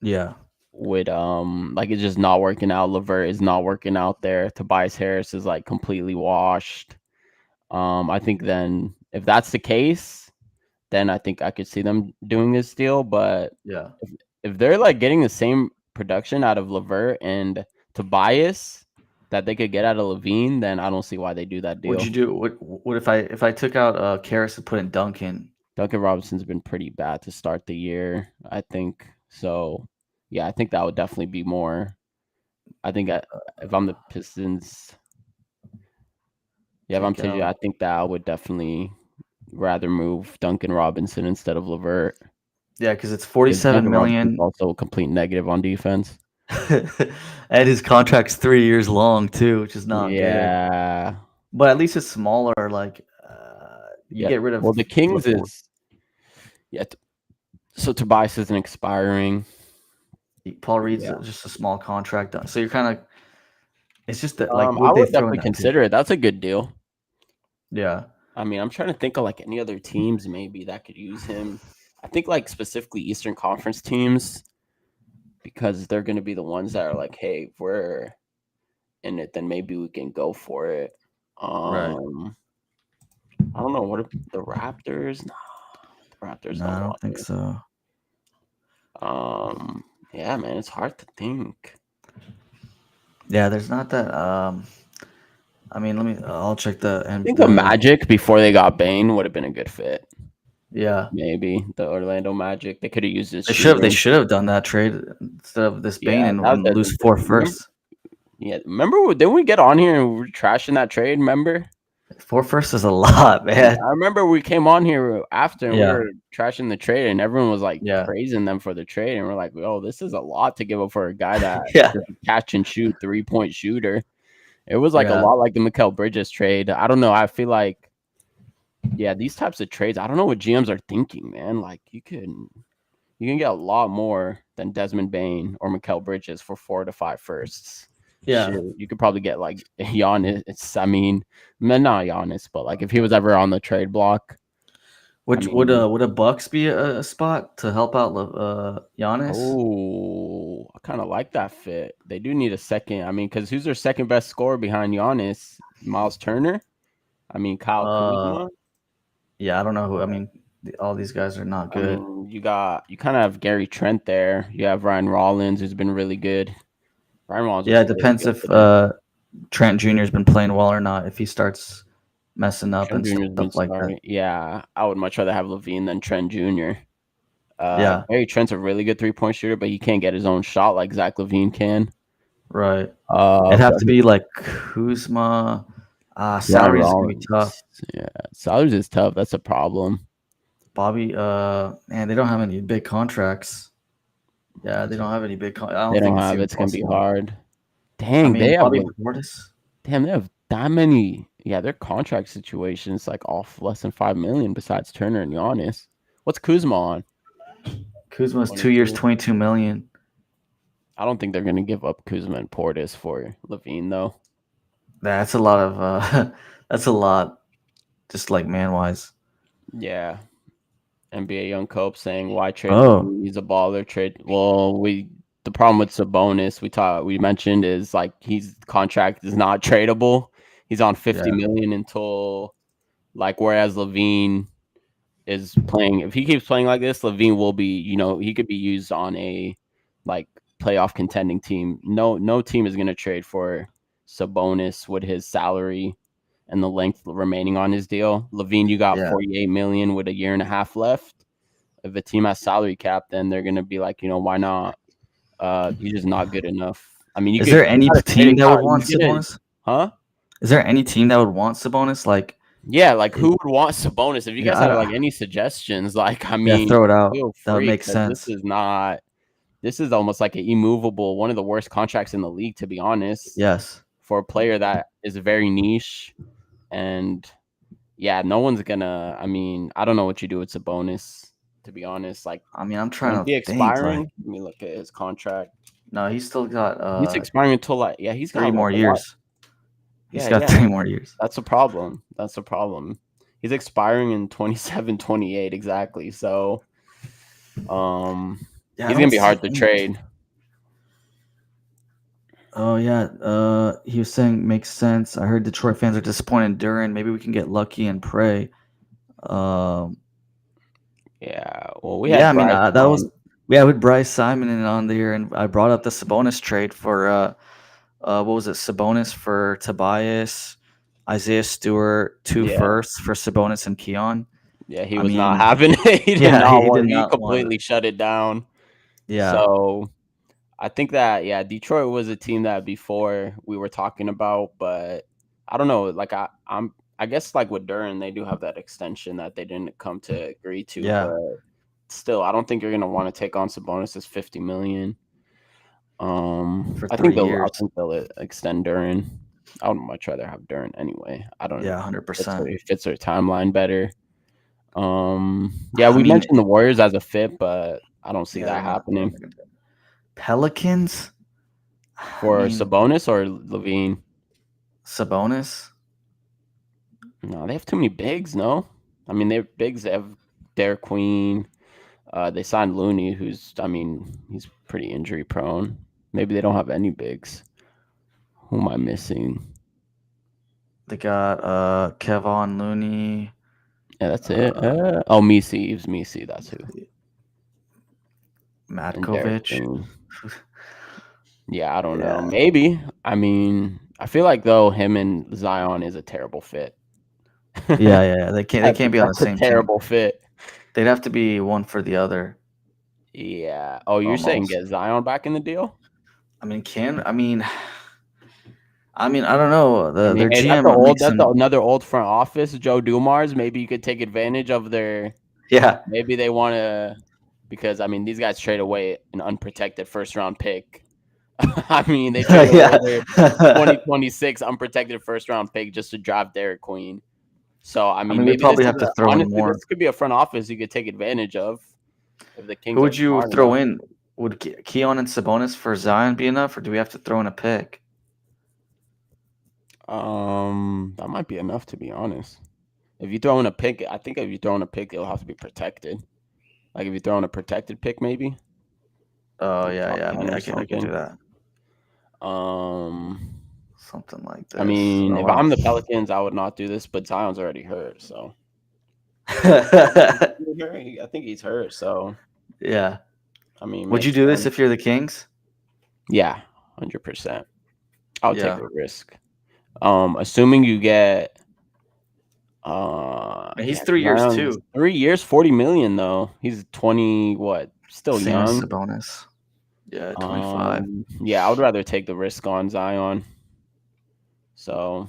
Yeah. with like it's just not working out. LeVert is not working out there. Tobias Harris is like completely washed. I think then if that's the case, then I think I could see them doing this deal. But Yeah. if they're like getting the same production out of LeVert and Tobias that they could get out of Levine, then I don't see why they do that What'd deal. you do? What if I took out Karras and put in Duncan? Duncan Robinson's been pretty bad to start the year, I think. So, yeah, I think that would definitely be more. I think if I'm the Pistons, yeah, if I'm Take telling you, out. I think that I would definitely rather move Duncan Robinson instead of LeVert. Yeah, because it's Because 47 Duncan Robinson's million, also a complete negative on defense. and his contract's 3 years long too, which is not good. Yeah, But at least it's smaller. Like you yeah. get rid of Well, the Kings LeVert. is yeah. So Tobias isn't expiring. Paul Reed's Yeah. just a small contract. So you're kind of. It's just that like I would they would throw in definitely that pick? consider it. That's a good deal. Yeah. I mean, I'm trying to think of like any other teams maybe that could use him. I think like specifically Eastern Conference teams because they're going to be the ones that are like, hey, if we're in it, then maybe we can go for it. Right. I don't know. What are the Raptors? No, the Raptors No, I don't don't want think it. so. Yeah, man, it's hard to think. Yeah, there's not that. I mean, I'll check the I and think the Magic before they got Bane would have been a good fit. Yeah, Maybe the Orlando Magic. They could have used this they should have. They shooting. should have done that trade instead of this Bane Yeah, and lose four remember, firsts. yeah, remember didn't we get on here and we were trashing that trade? Remember? 4 firsts is a lot, man. I remember we came on here after and we Yeah, were trashing the trade and everyone was like yeah, praising them for the trade and we're like, oh, this is a lot to give up for a guy that yeah, is a catch and shoot 3-point shooter. It was like a yeah, lot like the Mikal Bridges trade. I don't know. I feel like yeah, these types of trades. I don't know what GMs are thinking, man. Like you can get a lot more than Desmond Bain or Mikal Bridges for 4 to 5 firsts. yeah. Shoot, you could probably get like Giannis. I mean, not Giannis, but like if he was ever on the trade block. Which I mean, would a Bucks be a spot to help out Giannis? oh, I kind of like that fit. They do need a second. I mean, because who's their second best scorer behind Giannis? Miles Turner. I mean, Kyle Uh, Kuzma. yeah, I don't know who. I mean, all these guys are not I good. mean, you kind of have Gary Trent there. You have Ryan Rollins, who's been really good. Ryan Rollins Yeah, was it really depends good if today. Trent Jr.'s been playing well or not. If he starts messing up Trent and Jr.'s been stuff like that. starting. Yeah, I would much rather have Levine than Trent Jr. Yeah, Gary Trent's a really good 3-point shooter, but he can't get his own shot like Zach Levine can. right. It'd have But to be like Kuzma. Ryan Salaries is gonna be tough. Rollins. Yeah, salaries is tough. That's a problem. Bobby, man, they don't have any big contracts. Yeah, they don't have any big. I They don't think don't it's have even it's gonna be possible. hard. I Dang, mean, they have Bobby like Portis. damn, they have that many. Yeah, their contract situations like off less than 5 million besides Turner and Giannis. What's Kuzma on? Kuzma's 2 years, 22. 22 million. I don't think they're gonna give up Kuzma and Portis for Levine though. That's a lot of. That's a lot. Just like man wise. Yeah. NBA Young Cope saying why trade Oh, Levine? He's a baller trade. Well, the problem with Sabonis we mentioned is like his contract is not tradable. He's on 50 yeah, million until like whereas Levine is playing if he keeps playing like this, Levine will be, he could be used on a like playoff contending team. No team is gonna trade for Sabonis with his salary and the length remaining on his deal. Levine, you got Yeah. $48 million with a year and a half left. If a team has salary cap, then they're gonna be like, why not? He's just not good enough. I mean, Is there any got a team trading that would power. want Sabonis? Huh? Is there any team that would want Sabonis? Like, Yeah, like who would want Sabonis? If you Yeah, guys I have don't- like any suggestions, like I yeah, mean, throw it out. feel That would free. make 'Cause sense. This is almost like an immovable, one of the worst contracts in the league, to be honest. Yes. For a player that is very niche, and yeah, no one's gonna. I mean, I don't know what you do with Sabonis, to be honest. Like, I mean, I'm when's trying he to think. expiring? Like, Let me look at his contract. no, he's still got He's expiring until he's got 3 more like a lot. years. He's Yeah, got yeah. 3 more years. That's a problem. He's expiring in 27, 28 exactly. So, Yeah, he's gonna be hard to trade. Oh yeah, he was saying makes sense. I heard Detroit fans are disappointed in Duran. Maybe we can get lucky and pray. Yeah. Well, we Yeah, had I mean Bryce that was on. with Bryce Simon and on there, and I brought up the Sabonis trade for what was it? Sabonis for Tobias, Isaiah Stewart, 2 Yeah. firsts for Sabonis and Keon. Yeah, he I was not mean, having it. He did yeah, not he want. did He not want completely shut it down. Yeah. So I think that Detroit was a team that before we were talking about, but I don't know. Like I guess like with Duran, they do have that extension that they didn't come to agree to. Yeah. But still, I don't think you're gonna want to take on Sabonis' $50 million. For I think 3 years. they'll extend Duran. I would much rather have Duran anyway. I don't know. Yeah, 100%. It fits their timeline better. Yeah, I we mean- mentioned the Warriors as a fit, but I don't see Yeah, that they're not- happening. Pelicans For I mean, Sabonis or Levine? Sabonis. No, they have too many bigs, no? I mean, they're bigs. They have Derek Queen. They signed Looney, he's pretty injury prone. Maybe they don't have any bigs. Who am I missing? They got Kevon Looney. Yeah, that's it. Misi. Yves Misi, that's who. And Derek Matkovic. Queen. Yeah, I don't Yeah. know. Maybe. I mean, I feel like though him and Zion is a terrible fit. Yeah. They can't be on the That's a same team. terrible fit. They'd have to be one for the other. Yeah. Oh, you're saying Almost. get Zion back in the deal? I mean, I don't know. Their Hey, GM makes that's some- another old front office, Joe Dumars. Maybe you could take advantage of their. Yeah. Maybe they want to, because I mean these guys trade away an unprotected first round pick. I mean they trade away their 2026 unprotected first round pick just to draft Derek Queen. So I mean we maybe probably this have is to throw in honestly, more. this could be a front office you could take advantage of. If the Kings Who would are you smart throw enough. in? Would Keon and Sabonis for Zion be enough, or do we have to throw in a pick? That might be enough, to be honest. If you throw in a pick, I think if you throw in a pick, it'll have to be protected. Like if you throw in a protected pick, maybe. Oh yeah. I Top mean, 10 or I can do something. that. Something like this. I mean, Oh, if wow. I'm the Pelicans, I would not do this, but Zion's already hurt, so Yeah. I think he's hurt. So I mean, Would you do this if you're the Kings? Yeah, 100%. I'll Yeah. take the risk. Assuming you get. He's 3 years Zion's too. 3 years, $40 million though. He's 20. What? Still Same as young. Sabonis. Yeah, 25. Yeah, I would rather take the risk on Zion. So,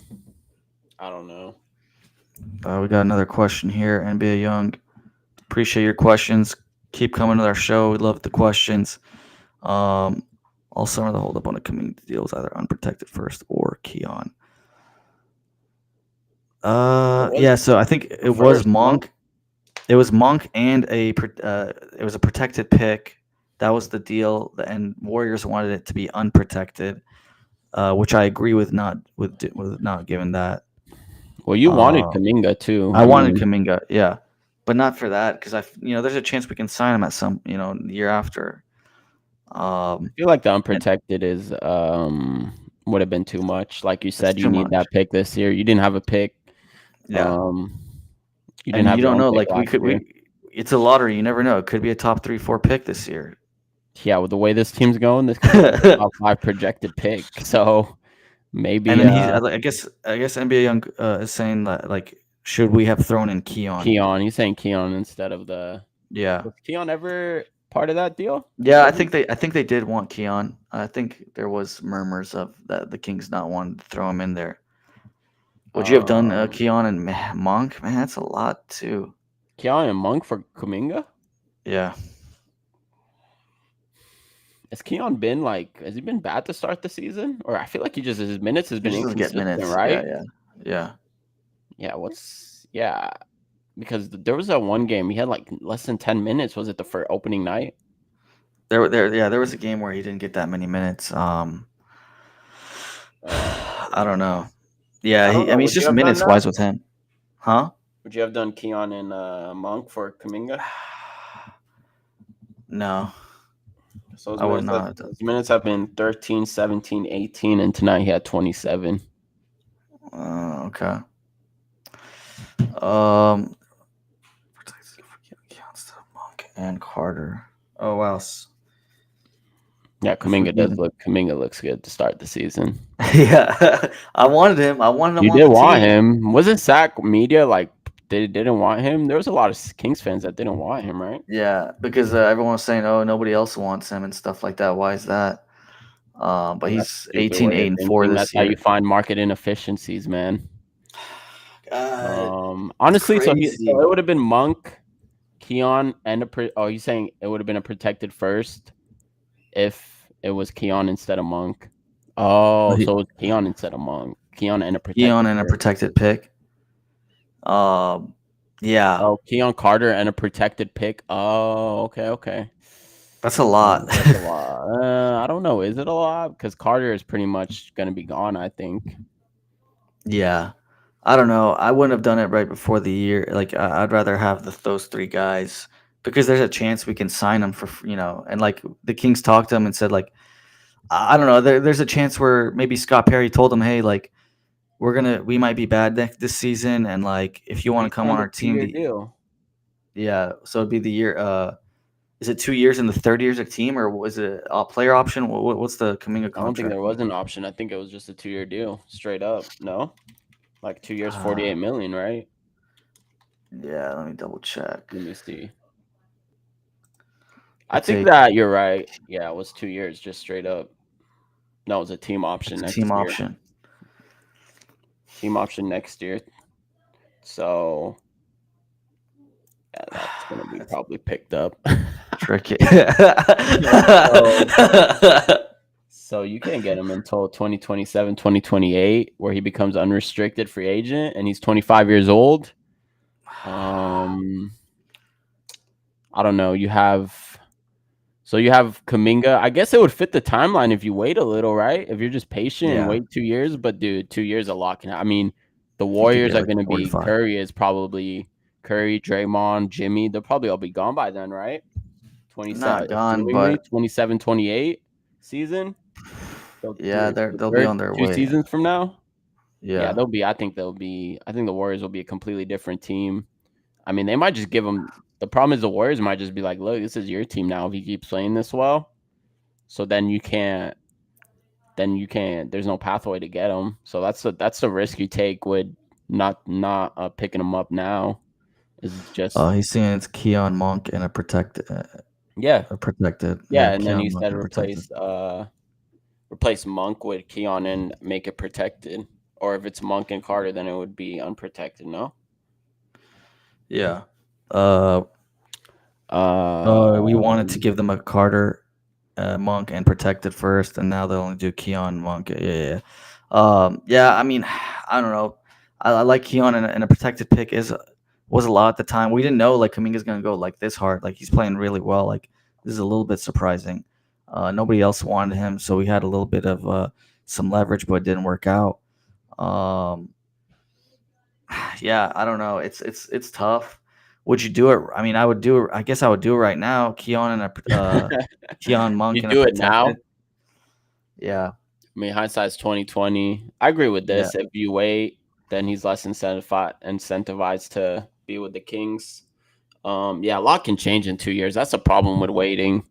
I don't know. We got another question here. NBA Young. Appreciate your questions. Keep coming to our show. We love the questions. All summer, the holdup on a community deal was either unprotected first or Keon. Yeah, so I think it was first, no? Monk. It was Monk and it was a protected pick. That was the deal, and Warriors wanted it to be unprotected, which I agree with not giving that. Well, you wanted Kuminga too. I wanted Kuminga, yeah, but not for that because there's a chance we can sign him at some the year after. I feel like the unprotected is would have been too much. Like you said, you too need much. that pick this year. You didn't have a pick. Yeah, You didn't and have you your don't own know. pick Like last year. it's a lottery. You never know. It could be a top 3-4 pick this year. Yeah, with the way this team's going, this could be a top 5 projected pick. So, Maybe And then I guess NBA Young is saying that like should we have thrown in Keon? Keon. He's saying Keon instead of the. Yeah. Was Keon ever part of that deal? Yeah, I Wasn't- think they did want Keon. I think there was murmurs of that the Kings not wanting to throw him in there. Would you have done Um, Keon and Monk? Man, that's a lot too. Keon and Monk for Kuminga. Yeah. Has Keon been like? Has he been bad to start the season? Or I feel like his minutes has He been just doesn't get inconsistent, minutes. right? Yeah. Yeah. Because there was that one game he had like less than 10 minutes. Was it the first opening night? There was a game where he didn't get that many minutes. I don't know. Yeah, I don't know. I mean, Would it's you just have done minutes that? wise with him, huh? Would you have done Keon and Monk for Kuminga? No, So I would not have done. his minutes have been 13, 17, 18, and tonight he had 27. Okay. Monk and Carter. Oh wow. Yeah, Kuminga looks good to start the season. Yeah, I wanted him. I wanted him. You on did the want team. him. Wasn't Sac Media like they didn't want him? There was a lot of Kings fans that didn't want him, right? Yeah, because everyone was saying, "Oh, nobody else wants him" and stuff like that. Why is that? But And that's he's a stupid 18, way 8, of and 4 thinking. That's this how year. you find market inefficiencies, man. God, Honestly, so crazy. it would have been Monk, Keon, and you saying it would have been a protected first if it was Keon instead of Monk? Oh, so it's Keon instead of Monk. Keon and a protected protected pick. Yeah. Oh, Keon Carter and a protected pick. Oh, okay. That's a lot. That's a lot. I don't know. Is it a lot? Because Carter is pretty much going to be gone, I think. Yeah. I don't know. I wouldn't have done it right before the year. Like I'd rather have those three guys because there's a chance we can sign them for and like the Kings talked to him and said like I don't know. There's a chance where maybe Scott Perry told him, hey, like we might be bad this season, and like if you want to come on our team, deal. Yeah. So it'd be the year. Is it 2 years and the third year's a team, or was it a player option? What's the Kuminga contract? I don't think there was an option. I think it was just a 2-year deal, straight up. No, like 2 years, 48 million, right? Yeah, let me double check. Let me see. I think that you're right. Yeah, it was 2 years, just straight up. No, it was a team option. Option. Team option next year. So yeah, that's gonna be probably picked up. Tricky. So you can't get him until 2027, 2028, where he becomes unrestricted free agent, and he's 25 years old. I don't know. You have Kuminga. I guess it would fit the timeline if you wait a little, right? If you're just patient and wait 2 years. But dude, 2 years a lot can. I mean, the Warriors are going to be 45. Curry, Draymond, Jimmy. They'll probably all be gone by then, right? 27, Not gone, but 27, 28 season. Yeah, they'll be on their way. 2 seasons from now. Yeah, they'll be. I think the Warriors will be a completely different team. I mean, they might just give them. The problem is the Warriors might just be like, look, this is your team now if he keeps playing this well. So then you can't. There's no pathway to get him. So that's the risk you take with not picking him up now. Is just. He's saying it's Keon Monk and a protected. A protected. Yeah, and then he said replace Monk with Keon and make it protected. Or if it's Monk and Carter, then it would be unprotected. No. Yeah. We wanted to give them a Carter, Monk, and protected first, and now they'll only do Keon, Monk. Yeah. I mean, I don't know. I like Keon, and a protected pick was a lot at the time. We didn't know like Kuminga's gonna go like this hard. Like he's playing really well. Like this is a little bit surprising. Nobody else wanted him, so we had a little bit of some leverage, but it didn't work out. Yeah, I don't know. It's tough. Would you do it? I mean, I would do it. I guess I would do it right now. Keon and Keon Monk. You do it now. Yeah. I mean, hindsight's 2020. I agree with this. Yeah. If you wait, then he's less incentivized to be with the Kings. A lot can change in 2 years. That's a problem with waiting.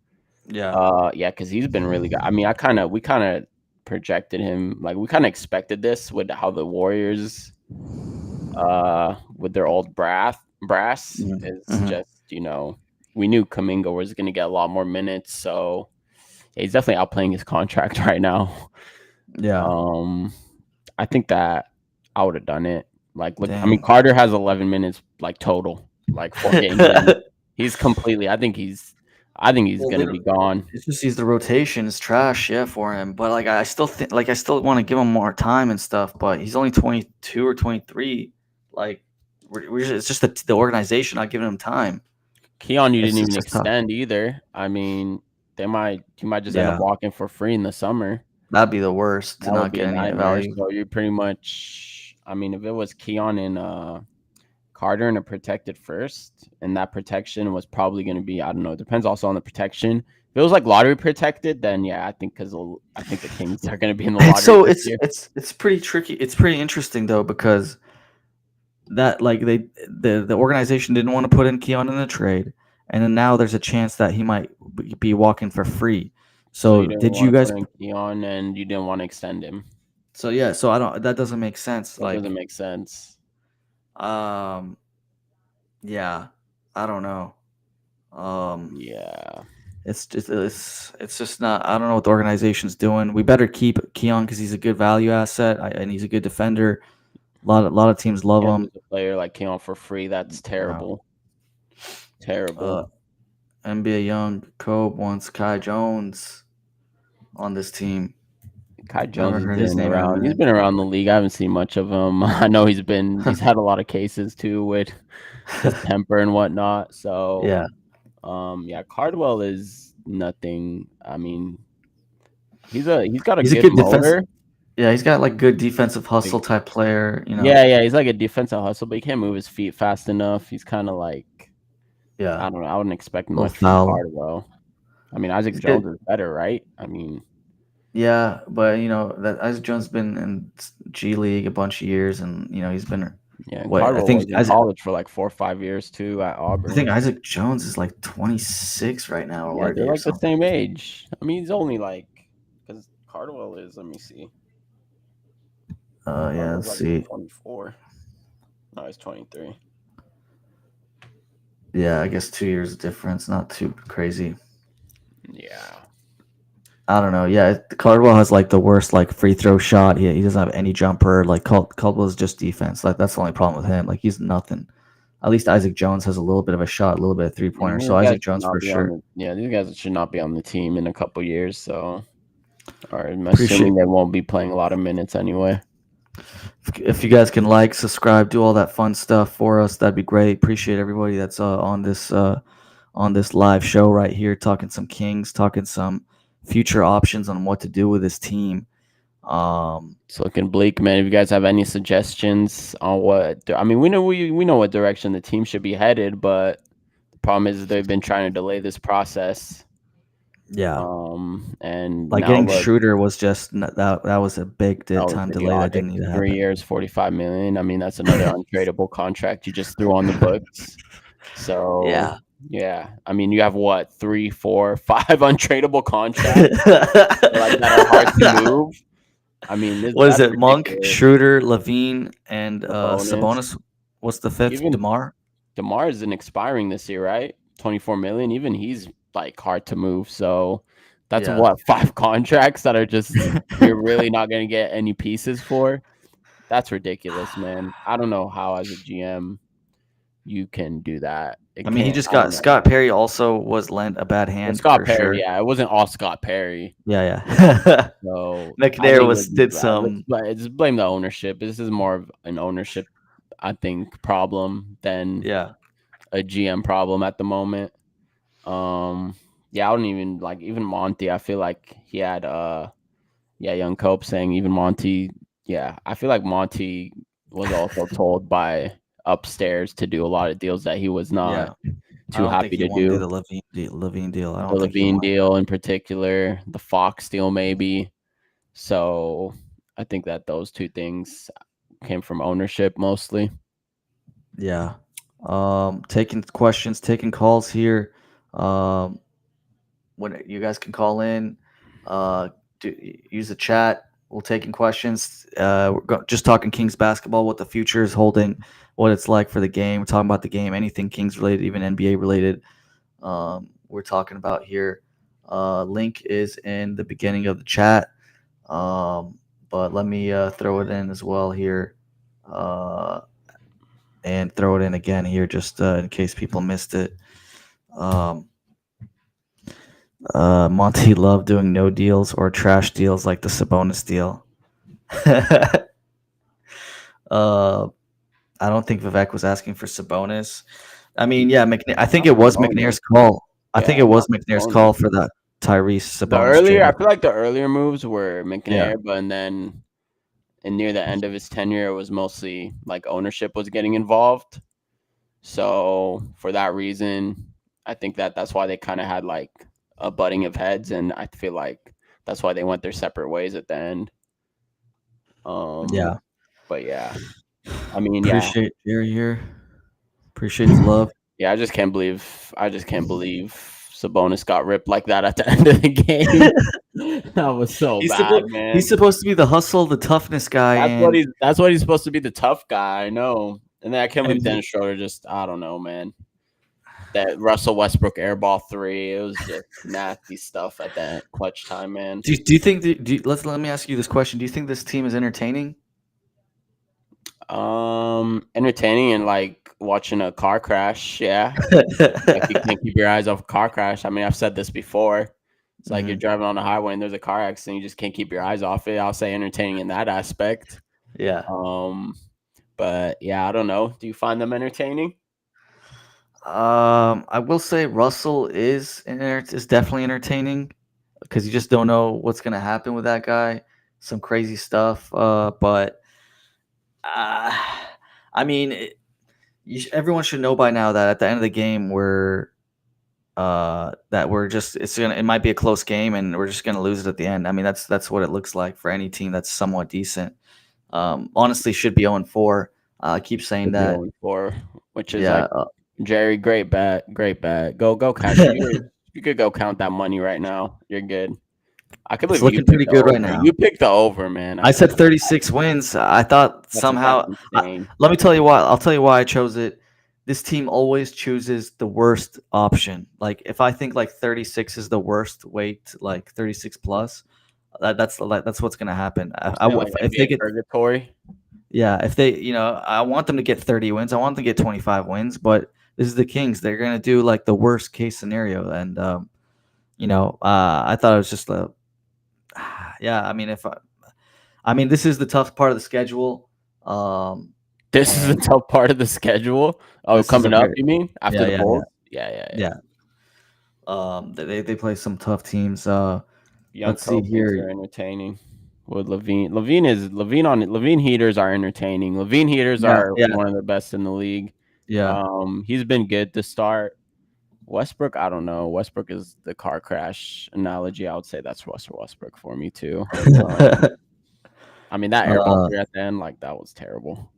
Yeah. Because he's been really good. I mean, we kind of projected him. Like we kind of expected this with how the Warriors, with their old brass is Mhm. just we knew Kaminga was going to get a lot more minutes, so he's definitely outplaying his contract right now. Yeah. I think that I would have done it. Like, look, I mean, Dang. Carter has 11 minutes like total, like 4 games in. He's completely. I think he's Well, gonna be gone. it's just the rotation is trash, yeah, for him. But like I still think I still want to give him more time and stuff. But he's only 22 or 23. Like it's just the organization not giving him time. Keon, you didn't It's even just tough. extend either. I mean, he might just end up Yeah, walking for free in the summer. that'd be the worst to That would not be get a any nightmare. value. So you pretty much. I mean, if it was Keon and Carter in a protected first, and that protection was probably going to be, I don't know, it depends also on the protection. If it was like lottery protected, then yeah, I think the Kings are going to be in the And lottery so this year. it's pretty tricky. It's pretty interesting though because that like the organization didn't want to put in Keon in the trade, and then now there's a chance that he might be walking for free. So you So didn't did you want to guys? put in Keon, and you didn't want to extend him. So yeah, so I don't. That doesn't make sense. That doesn't Like, make sense. um, yeah, I don't know. Yeah. It's just not. I don't know what the organization's doing. We better keep Keon because he's a good value asset and he's a good defender. A lot of teams love Can't him. lose a player like Keon for free. That's Yeah. terrible. Terrible. NBA Young Kobe wants Kai Jones on this team. Kai Jones Never has heard his been name in a around. He's minute. been around the league. I haven't seen much of him. I know he's had a lot of cases too with his temper and whatnot. So Yeah, yeah, Cardwell is nothing. I mean, he's got a he's a good good defense. motor. Yeah, he's got like good defensive hustle type player. Yeah, he's like a defensive hustle, but he can't move his feet fast enough. He's kind of like, Yeah, I don't know. I wouldn't expect a little much from foul. Cardwell. I mean, Isaac He's Jones good. is better, right? I mean, Yeah, but that Isaac Jones been in G League a bunch of years, and he's been yeah, and what I Cardwell think was in Isaac. college for like 4 or 5 years too at I think Auburn. Isaac Jones is like 26 right now Yeah, already they're or like the something. same age. I mean, he's only like, because Cardwell is, let me see. Yeah, Cardwell's let's like see. 24. No, he's 23. Yeah, I guess 2 years difference, not too crazy. Yeah. I don't know. Yeah, Caldwell has like the worst like free throw shot. He doesn't have any jumper. Like Caldwell's just defense. Like that's the only problem with him. Like he's nothing. At least Isaac Jones has a little bit of a shot, a little bit of 3-pointer. So These guys Isaac should Jones not for be on sure. the these guys should not be on the team in a couple years. So, or I'm Appreciate assuming they won't be playing a lot of minutes anyway. if you guys can like, subscribe, do all that fun stuff for us. That'd be great. Appreciate everybody that's on this live show right here, talking some Kings, talking some future options on what to do with this team. It's looking bleak, man. If you guys have any suggestions on I mean, we know what direction the team should be headed, but the problem is they've been trying to delay this process. Yeah. And Like now getting look, Schroeder was just that was a big that was time delay that idiotic. didn't need to 3 happen. years, 45 million. I mean, that's another untradeable contract you just threw on the books. So yeah. I mean, you have what, 3, 4, 5 untradeable contracts like that are hard to move. I mean, What is that's it? Monk, ridiculous. Schroeder, Levine, and Sabonis. Sabonis. What's the fifth? Even DeMar. DeMar isn't expiring this year, right? 24 million. Even he's like hard to move. So that's Yeah. what, 5 contracts that are just you're really not going to get any pieces for. That's ridiculous, man. I don't know how as a GM you can do that. I mean, he just I don't got know. Scott Perry. Also, was lent a bad Well, hand Scott for Perry, sure. yeah, it wasn't all Scott Perry. Yeah. So McNair did some. Let's blame the ownership. This is more of an ownership, I think, problem than Yeah. a GM problem at the moment. Yeah, I don't even like even Monty. I feel like he had young Cope saying even Monty. Yeah, I feel like Monty was also told by upstairs to do a lot of deals that he was not too happy to do. The Levine deal. I The don't think he Levine won. deal in particular, the Fox deal maybe. So I think that those two things came from ownership mostly. Yeah. Taking questions, taking calls here. When you guys can call in, use the chat. We'll taking questions. Just talking Kings basketball, what the future is holding, what it's like for the game. We're talking about the game, anything Kings related, even NBA related. We're talking about here. Link is in the beginning of the chat. But let me throw it in as well here. And throw it in again here just in case people missed it. Monty loved doing no deals or trash deals like the Sabonis deal. I don't think Vivek was asking for Sabonis. I mean, yeah, I think it was McNair's call. I think Yeah, it was not McNair's Sabonis. call for that Tyrese The Sabonis earlier, I trade. feel like the earlier moves were Yeah. McNair, but then and near the end of his tenure, it was mostly like ownership was getting involved. So for that reason, I think that's why they kind of had like a butting of heads, and I feel like that's why they went their separate ways at the end. Yeah. But yeah, I mean, yeah, Appreciate Jerry here. Appreciate the love. yeah. I just can't believe Sabonis got ripped like that at the end of the game. That was so bad, man. He's supposed to be the hustle, the toughness guy, and That's what he's supposed to be, the tough guy. I know. And then I can't believe and Dennis Schroeder just, I don't know, man. That Russell Westbrook airball three, it was just nasty stuff at that clutch time, man. do you think let me ask you this question. Do you think this team is entertaining? Entertaining and like watching a car crash, yeah. Like you can't keep your eyes off a car crash. I mean, I've said this before. It's like you're driving on the highway and there's a car accident, you just can't keep your eyes off it. I'll say entertaining in that aspect. Yeah. But yeah, I don't know. Do you find them entertaining? I will say Russell is definitely entertaining because you just don't know what's gonna happen with that guy. Some crazy stuff. But I mean, everyone should know by now that at the end of the game, it might be a close game and we're just gonna lose it at the end. I mean, that's what it looks like for any team that's somewhat decent. Honestly, should be 0-4. I keep saying that. 0-4, which is Yeah. like Jerry, great bet. Go cash. You could go count that money right now. You're good. I could believe It's looking pretty good right now. You picked the over, man. I said 36 wins. I thought somehow. Let me tell you why. I'll tell you why I chose it. This team always chooses the worst option. Like if I think like 36 is the worst weight, like 36 plus, that's what's gonna happen. If they get purgatory. Yeah, if they, I want them to get 30 wins. I want them to get 25 wins, but this is the Kings. They're gonna do like the worst case scenario, and I thought it was just yeah. I mean, this is the tough part of the schedule. This is the tough part of the schedule. Oh, coming up, you mean after the Bulls? Yeah. They play some tough teams. Let's see here. Are entertaining. With Levine heaters are entertaining. Levine heaters are one of the best in the league. Yeah. He's been good to start. Westbrook, I don't know. Westbrook is the car crash analogy. I would say that's Russell Westbrook for me too. I mean, that airball at the end, like that was terrible.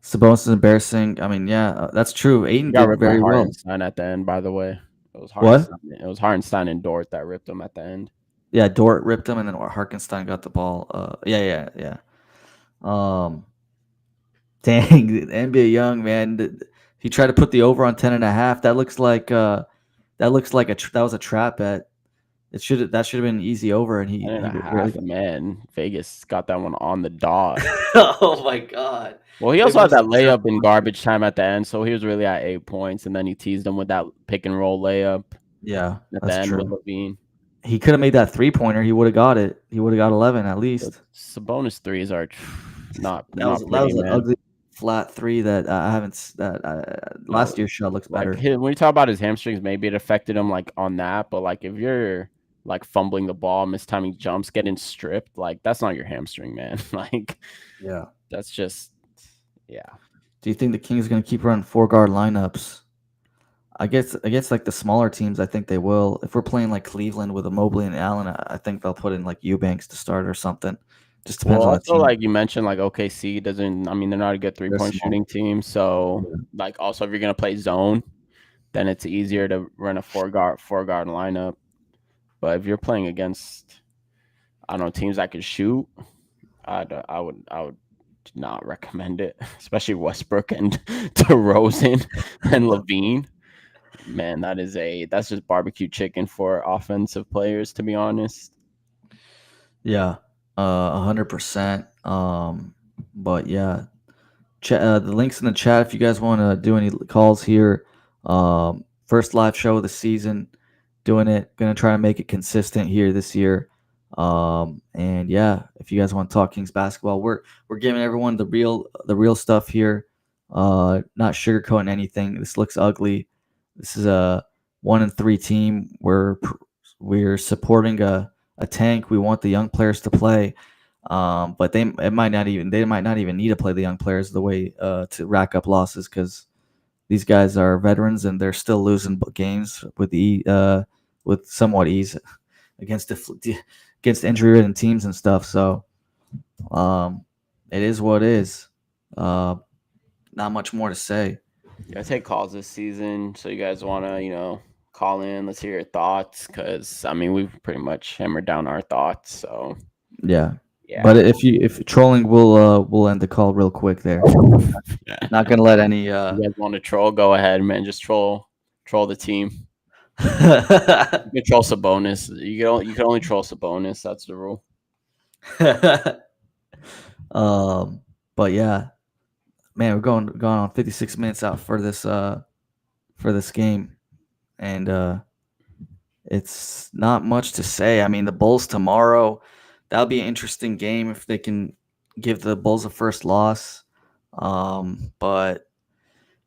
Sabonis is embarrassing. I mean, yeah, that's true. Aiden got very well. Hartenstein at the end, by the way. It was Hartenstein. It was Hartenstein and Dort that ripped him at the end. Yeah, Dort ripped him, and then Hartenstein got the ball. Yeah. Dang, the NBA Young man. He tried to put the over on 10.5. That looks like that was a trap bet. That should have been an easy over, and he man. Vegas got that one on the dot. Oh my god. Well, he also had that layup in garbage time at the end, so he was really at 8 points, and then he teased him with that pick and roll layup. Yeah, at the end with Levine. He could have made that 3-pointer. He would have got it. He would have got 11 at least. Sabonis threes are not. That was an ugly flat three that I haven't. Last year's shot looks better. When you talk about his hamstrings, maybe it affected him like on that, but like if you're like fumbling the ball, mistiming jumps, getting stripped, like that's not your hamstring, man. Like, yeah, that's just yeah. Do you think the Kings are going to keep running 4-guard lineups? I guess like the smaller teams, I think they will. If we're playing like Cleveland with a Mobley and Allen, I think they'll put in like Eubanks to start or something. Just depends on the team. Like you mentioned, like OKC doesn't. I mean, they're not a good 3-point shooting team. So like also if you're gonna play zone, then it's easier to run a 4-guard lineup. But if you're playing against, I don't know, teams that can shoot, I would not recommend it, especially Westbrook and DeRozan and Levine. Man, that's just barbecue chicken for offensive players, to be honest. Yeah, 100%. But yeah, the links in the chat if you guys want to do any calls here. First live show of the season, doing it. Gonna try to make it consistent here this year. And yeah, if you guys want to talk Kings basketball, we're giving everyone the real stuff here. Not sugarcoating anything. This looks ugly. This is a 1-3 team. We're supporting a tank. We want the young players to play. But they might not even need to play the young players the way to rack up losses, because these guys are veterans and they're still losing games with somewhat ease against injury-ridden teams and stuff. So it is what it is. Not much more to say. I take calls this season, so you guys want to call in. Let's hear your thoughts, because I mean we've pretty much hammered down our thoughts. So Yeah. yeah, But if trolling, we'll end the call real quick there. Not gonna let any. you guys want to troll? Go ahead, man. Just troll the team. You can troll Sabonis. You can only troll Sabonis. That's the rule. But yeah, man, we're going on 56 minutes out for this game, and it's not much to say. I mean, the Bulls tomorrow, that'll be an interesting game if they can give the Bulls a first loss. But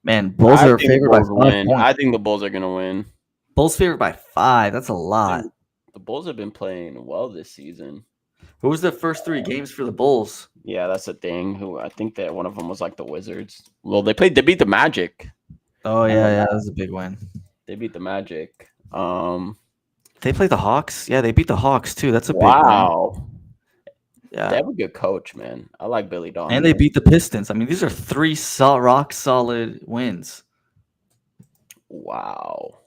man, Bulls I are think the favored by Bulls 5 win. points. I think the Bulls are gonna win. Bulls favored by 5. That's a lot. The Bulls have been playing well this season. Who was the first 3 games for the Bulls? Yeah, that's the thing. Who I think that one of them was like the Wizards. Well, they beat the Magic. Oh yeah, that was a big win. They beat the Magic. They played the Hawks. Yeah, they beat the Hawks too. That's a big win. Wow. Yeah, They have a good coach, man. I like Billy Donovan. and they beat the Pistons. I mean, these are 3 rock solid wins. Wow.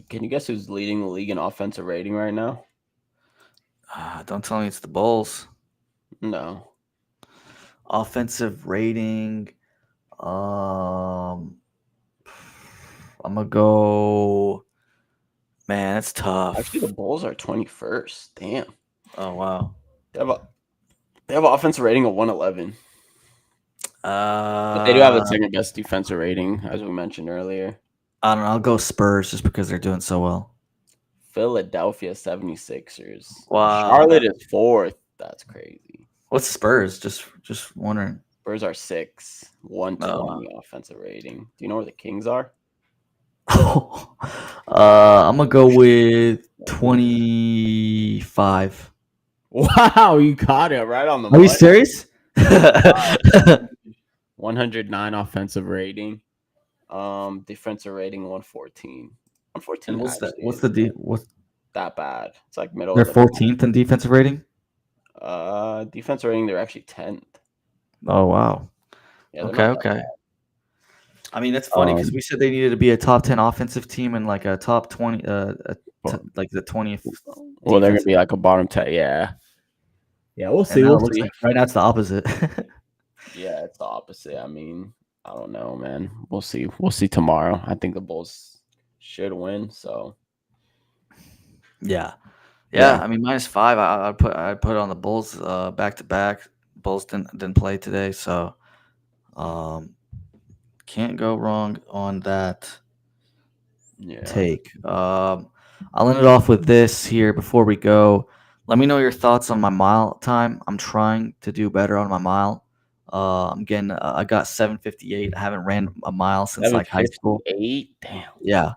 Can you guess who's leading the league in offensive rating right now? Don't tell me it's the Bulls. No. Offensive rating. I'm gonna go. Man, that's tough. Actually, the Bulls are 21st. Damn. Oh wow. They have an offensive rating of 111. But But they do have the second best defensive rating, as we mentioned earlier. I don't know. I'll go Spurs just because they're doing so well. Philadelphia 76ers. Wow. Charlotte is 4th. That's crazy. What's Spurs? Just wondering. Spurs are 6th. 120 offensive rating. Do you know where the Kings are? I'm gonna go with 25. Wow, you got it right on the Are you money. serious? 109 offensive rating. Defensive rating 114. 114. And what's that bad? It's like middle. They're of the 14th in defensive rating. Defensive rating, they're actually 10th. Oh wow. Yeah, Okay. I mean, that's funny because we said they needed to be a top 10 offensive team and like a top 20, like the 20th. Well, they're gonna be like a bottom 10. Yeah. Yeah, we'll see. And now We'll it looks see. like right now it's the opposite. Yeah, it's the opposite. I mean, I don't know, man. We'll see. We'll see tomorrow. I think the Bulls should win. So Yeah. Yeah. I mean, -5. I'd put it on the Bulls back to back. Bulls didn't play today, so can't go wrong on that yeah. take. I'll end it off with this here before we go. Let me know your thoughts on my mile time. I'm trying to do better on my mile. I got 7:58. I haven't ran a mile since like high school. 7:58? Damn. Yeah.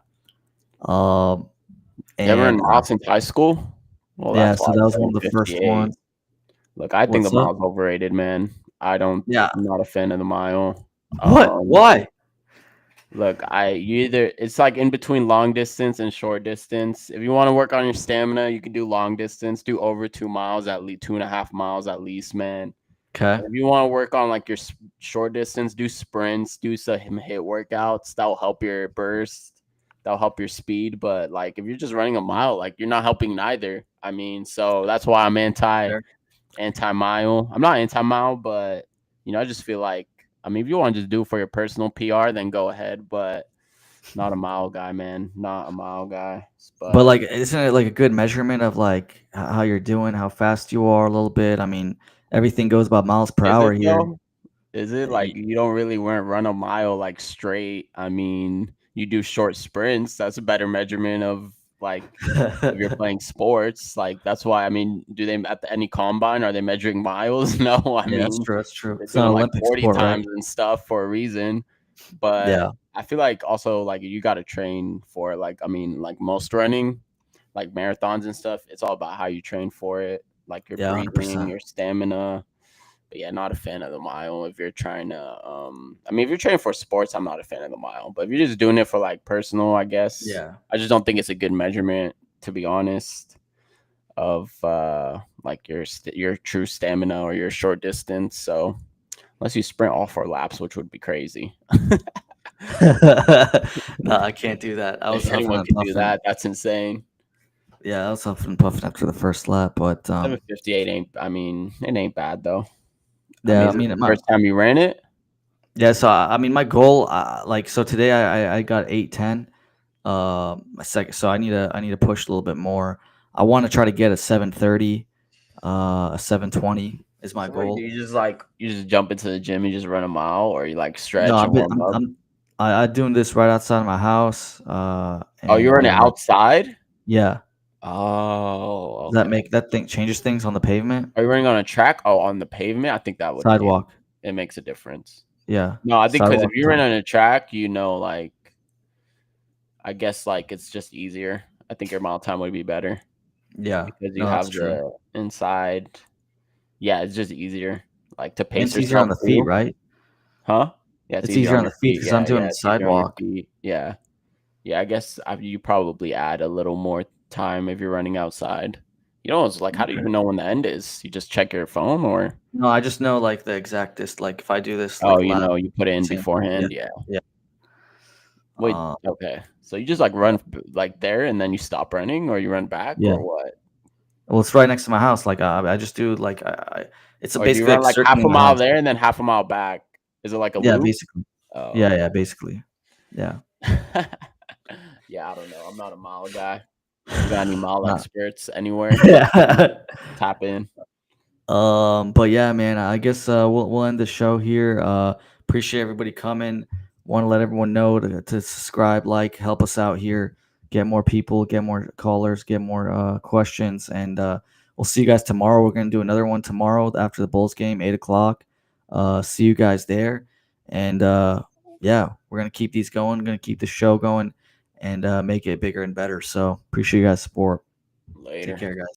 You ever ran miles since high school? Well, yeah, that's so why that was one of the first 7:58. ones. Look, I think What's the up? mile's overrated, man. I'm not a fan of the mile. What? Why? Look, it's like in between long distance and short distance. If you want to work on your stamina, you can do long distance, do over 2 miles, at least 2.5 miles at least, man. Okay. If you want to work on like your short distance, do sprints, do some HIIT workouts. That will help your burst. that'll help your speed. But like if you're just running a mile, like you're not helping neither. I mean, so that's why I'm Fair. anti mile. I'm not anti mile, but I just feel like I mean, if you want to just do it for your personal PR, then go ahead. But not a mile guy, man. Not a mile guy. But But like, isn't it like a good measurement of like how you're doing, how fast you are a little bit? I mean, everything goes about miles per is hour it here. though? Is it like you don't really run a mile like straight? I mean, you do short sprints. That's a better measurement of like if you're playing sports. Like that's why I mean, do they at any combine are they measuring miles? No, I Yeah, that's mean true. That's true. they're It's not doing an like Olympic 40 sport, right? times and stuff for a reason. But Yeah. I feel like also like you got to train for it. Like I mean, like most running, like marathons and stuff. It's all about how you train for it, like your Yeah, breathing, 100%. your stamina. But yeah, not a fan of the mile. If you're trying to, I mean, if you're training for sports, I'm not a fan of the mile. But if you're just doing it for like personal, I guess Yeah. I just don't think it's a good measurement, to be honest, of like your true stamina or your short distance. So unless you sprint all 4 laps, which would be crazy. No, I can't do that. I was If huffing anyone and could do puffing. that, that's insane. Yeah, I was huffing and puffing after the first lap, but 7:58 ain't. I mean, it ain't bad though. I mean, yeah, I is it mean, the first time you ran it? yeah. So I mean, my goal, like, so today I got 8:10. My second, so I need to push a little bit more. I want to try to get a 7:30, a 7:20 is my So what do goal. you just jump into the gym and just run a mile, or you like No, stretch and warm up? I'm doing this right outside of my house. Oh, you And run it outside? yeah, Oh, does that okay. make that thing changes things on the pavement Are you running on a track? Oh, on the pavement? I think that would, yeah, sidewalk? it makes a difference. Yeah, No, I think because if sidewalk. you run on a track, like I guess like it's just easier. I think your mile time would be better Yeah, because you no, that's have true. the inside. Yeah, it's just easier, like to And pace it's easier on yourself the feet, too. right? Huh? Yeah, it's It's easier easier on on the your feet feet. because I'm Yeah, doing yeah, the it's easier on your sidewalk. feet. Yeah. Yeah, I guess you probably add a little more time if you're running outside. It's like, how do you Okay. even know when the end is? You just check your phone, or No, I just know like the exactest. Like if I do this oh, like lap, you put it in same thing. Yeah, beforehand. Yeah. yeah. Wait. Uh, Okay. So you just like run like there, and then you stop running, or you run back, yeah. or what? Well, it's right next to my house. Like I just do like it's Or do you basically run like like half circling a my mile house. there and then half a mile back? Is it like a Yeah, loop? basically. Oh, Yeah, yeah, okay. basically. Yeah. Yeah, I don't know. I'm not a mile guy. You got any mile Nah. experts anywhere? Yeah. Tap in. But yeah, man, I guess we'll end the show here. Appreciate everybody coming. Want to let everyone know to subscribe, like, help us out here, get more people, get more callers, get more questions, and we'll see you guys tomorrow. We're gonna do another one tomorrow after the Bulls game, 8 o'clock. See you guys there, and yeah, we're gonna keep these going. Gonna keep the show going, and make it bigger and better. So appreciate you guys' support. Take Later. care, guys.